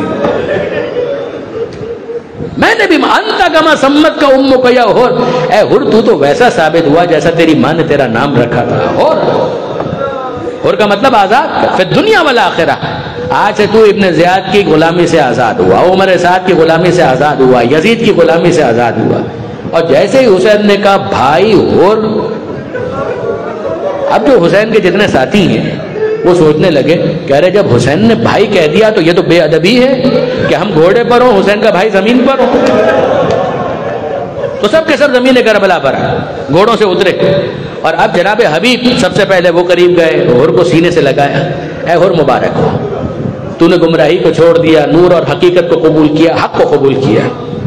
میں نے بھی انت کما سمت کا امو کا یا حر. اے حر تو تو ویسا ثابت ہوا جیسا تیری ماں نے تیرا نام رکھا تھا. حر کا مطلب آزاد پھر دنیا والآخرہ. آج سے تو ابن زیاد کی غلامی سے آزاد ہوا, عمر سعد کی غلامی سے آزاد ہوا, یزید کی غلامی سے آزاد ہوا. اور جیسے ہی حسین نے کہا بھائی حر, اب جو حسین کے جتنے ساتھی ہیں وہ سوچنے لگے کہہ رہے جب حسین نے بھائی کہہ دیا تو یہ تو بے ادبی ہے کہ ہم گھوڑے پر ہوں, حسین کا بھائی زمین پر ہو. تو سب کے سب زمین کربلا پر گھوڑوں سے اترے. اور اب جناب حبیب سب سے پہلے وہ قریب گئے, حر کو سینے سے لگایا, اے حر مبارک ہو, تو نے گمراہی کو چھوڑ دیا, نور اور حقیقت کو قبول کیا, حق کو قبول کیا.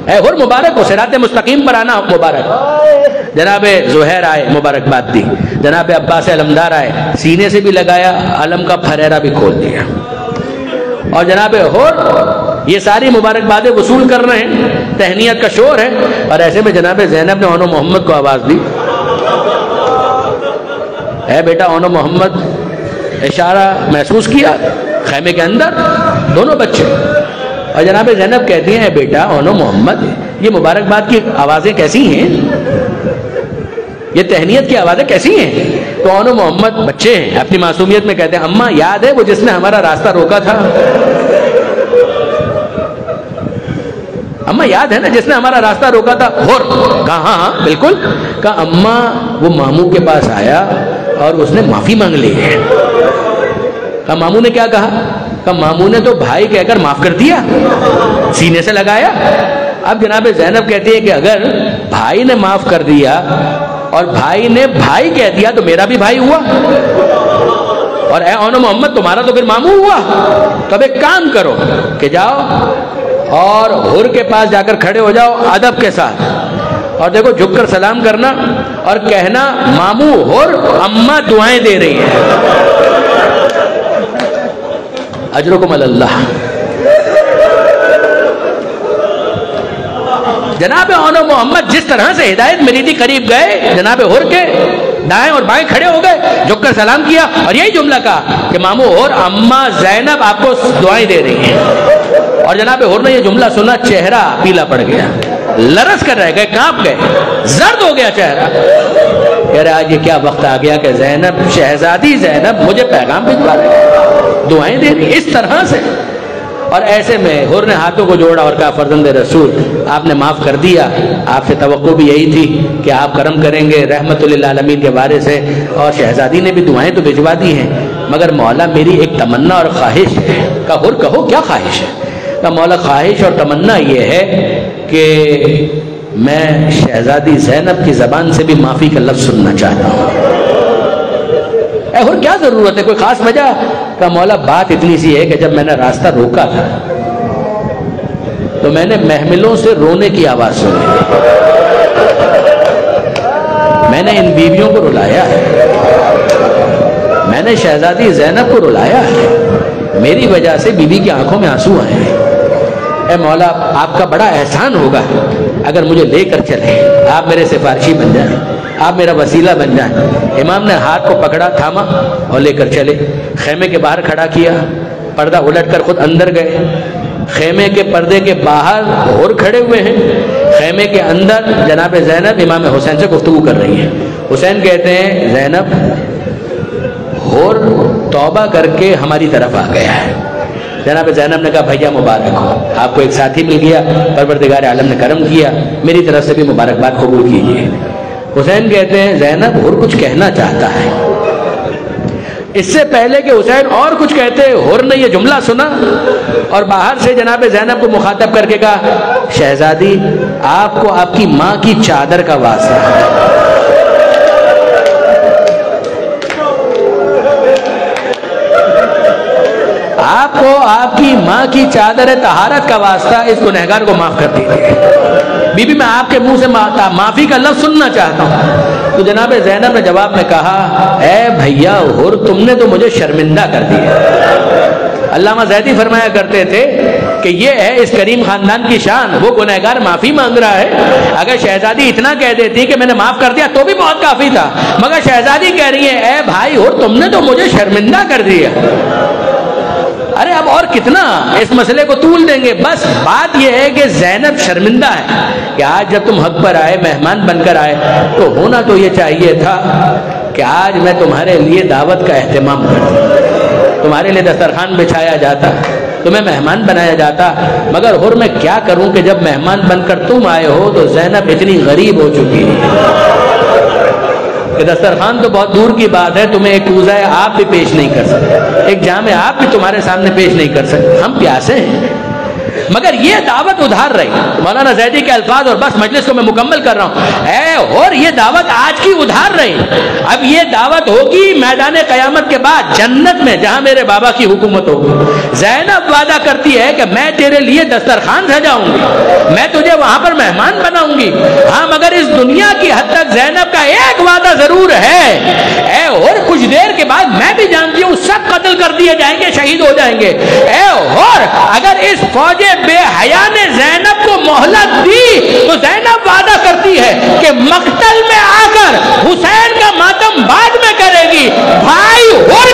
اے حر مبارک ہو, صراط مستقیم پر آنا مبارک. جناب زہیر آئے, مبارکباد دی. جناب عباس علمدار آئے, سینے سے بھی لگایا, علم کا پھریرا بھی کھول دیا. اور جناب حر یہ ساری مبارکبادیں وصول کر رہے ہیں, تہنیت کا شور ہے. اور ایسے میں جناب زینب نے اونو محمد کو آواز دی, اے بیٹا اونو محمد. اشارہ محسوس کیا خیمے کے اندر دونوں بچے. اور جناب زینب کہتی ہیں اے بیٹا اونو محمد, یہ مبارکباد کی آوازیں کیسی ہیں, یہ تہنیت کی آوازیں کیسی ہیں؟ تو اونو محمد بچے ہیں, اپنی معصومیت میں کہتے ہیں اماں یاد ہے وہ جس نے ہمارا راستہ روکا تھا, اماں یاد ہے نا جس نے ہمارا راستہ روکا تھا. حر کہا ہاں ہاں بالکل. کہا اماں وہ ماموں کے پاس آیا اور اس نے معافی مانگ لی ہے. کہا ماموں نے کیا کہا؟ کہا ماموں نے تو بھائی کہہ کر معاف کر دیا, سینے سے لگایا. اب جناب زینب کہتی ہے کہ اگر بھائی نے معاف کر دیا اور بھائی نے بھائی کہہ دیا تو میرا بھی بھائی ہوا, اور اے اونو محمد تمہارا تو پھر ماموں ہوا. تو اب ایک کام کرو کہ جاؤ اور حر کے پاس جا کر کھڑے ہو جاؤ ادب کے ساتھ, اور دیکھو جھک کر سلام کرنا اور کہنا ماموں حر اماں دعائیں دے رہی ہیں, اجرکم اللہ. جناب اونو محمد جس طرح سے ہدایت ملی تھی قریب گئے, جناب حر کے دائیں اور بائیں کھڑے ہو گئے, جھک کر سلام کیا اور یہی جملہ کہا کہ ماموں حر اماں زینب آپ کو دعائیں دے رہی ہیں. اور جناب حر نے یہ جملہ سنا, چہرہ پیلا پڑ گیا, لرز کر رہ گئے, کانپ گئے, زرد ہو گیا چہرہ. کہہ رہے آج یہ کیا وقت آ گیا کہ زینب, شہزادی زینب مجھے پیغام بھجوا رہی, دعائیں دے رہی اس طرح سے. اور ایسے میں حر نے ہاتھوں کو جوڑا اور کہا فرزند رسول آپ نے معاف کر دیا, آپ سے توقع بھی یہی تھی کہ آپ کرم کریں گے, رحمت للعالمین کے وارث ہے, اور شہزادی نے بھی دعائیں تو بھجوا دی ہیں, مگر مولا میری ایک تمنا اور خواہش ہے. کہا حر کہو کیا خواہش ہے؟ کہ مولا خواہش اور تمنا یہ ہے کہ میں شہزادی زینب کی زبان سے بھی معافی کا لفظ سننا چاہتا ہوں۔ اور کیا ضرورت ہے، کوئی خاص وجہ؟ کہ مولا بات اتنی سی ہے کہ جب میں نے راستہ روکا تھا تو میں نے محملوں سے رونے کی آواز سنی، میں نے ان بیویوں کو رلایا ہے، میں نے شہزادی زینب کو رلایا ہے، میری وجہ سے بیوی کی آنکھوں میں آنسو آئے ہیں۔ اے مولا آپ کا بڑا احسان ہوگا اگر مجھے لے کر چلے، آپ میرے سفارشی بن جائیں، آپ میرا وسیلہ بن جائیں۔ امام نے ہاتھ کو پکڑا، تھاما اور لے کر چلے، خیمے کے باہر کھڑا کیا، پردہ الٹ کر خود اندر گئے۔ خیمے کے پردے کے باہر اور کھڑے ہوئے ہیں، خیمے کے اندر جناب زینب امام حسین سے گفتگو کر رہی ہیں۔ حسین کہتے ہیں زینب اور توبہ کر کے ہماری طرف آ گیا ہے۔ جناب زینب نے کہا بھیا مبارک ہو، آپ کو ایک ساتھی مل گیا، پروردگار عالم نے کرم کیا، میری طرف سے بھی مبارکباد قبول کیجیے۔ حسین کہتے ہیں زینب اور کچھ کہنا چاہتا ہے۔ اس سے پہلے کہ حسین اور کچھ کہتے ہور نے یہ جملہ سنا اور باہر سے جناب زینب کو مخاطب کر کے کہا شہزادی آپ کو آپ کی ماں کی چادر کا واسطہ ہے۔ آپ کو آپ کی ماں کی چادر طہارت کا واسطہ اس گنہگار کو معاف کر دیجیے۔ بی بی میں آپ کے منہ سے معافی کا لفظ سننا چاہتا ہوں۔ تو جناب زینب نے جواب میں کہا اے بھیا اور تم نے تو مجھے شرمندہ کر دیا۔ علامہ زیدی فرمایا کرتے تھے کہ یہ ہے اس کریم خاندان کی شان، وہ گنہگار معافی مانگ رہا ہے۔ اگر شہزادی اتنا کہہ دیتی کہ میں نے معاف کر دیا تو بھی بہت کافی تھا، مگر شہزادی کہہ رہی ہے اے بھائی اور تم نے تو مجھے شرمندہ کر دیا۔ ارے اب اور کتنا اس مسئلے کو طول دیں گے؟ بس بات یہ ہے کہ زینب شرمندہ ہے کہ آج جب تم حق پر آئے، مہمان بن کر آئے، تو ہونا تو یہ چاہیے تھا کہ آج میں تمہارے لیے دعوت کا اہتمام کرتا، تمہارے لیے دسترخوان بچھایا جاتا، تمہیں مہمان بنایا جاتا، مگر اور میں کیا کروں کہ جب مہمان بن کر تم آئے ہو تو زینب اتنی غریب ہو چکی ہے کہ دسترخوان تو بہت دور کی بات ہے، تمہیں ایک کوزہ آپ بھی پیش نہیں کر سکتے، ایک جام آپ بھی تمہارے سامنے پیش نہیں کر سکتے، ہم پیاسے ہیں۔ مگر یہ دعوت ادھار رہی، مولانا زیدی کے الفاظ، اور بس مجلس کو میں مکمل کر رہا ہوں، اے اور یہ دعوت آج کی ادھار رہی۔ اب یہ دعوت ہوگی میدان قیامت کے بعد جنت میں جہاں میرے بابا کی حکومت ہوگی۔ زینب وعدہ کرتی ہے کہ میں تیرے لیے دسترخوان سجاؤں گی، میں تجھے وہاں پر مہمان بناؤں گی۔ ہاں مگر اس دنیا کی حد تک زینب کا ایک وعدہ ضرور ہے، اے اور کچھ دیر کے بعد میں بھی جانتی ہوں سب قتل کر دیے جائیں گے، شہید ہو جائیں گے۔ اے اور اگر اس فوج بے حیا نے زینب کو مہلت دی تو زینب وعدہ کرتی ہے کہ مقتل میں آ کر حسین کا ماتم بعد میں کرے گی۔ بھائی اور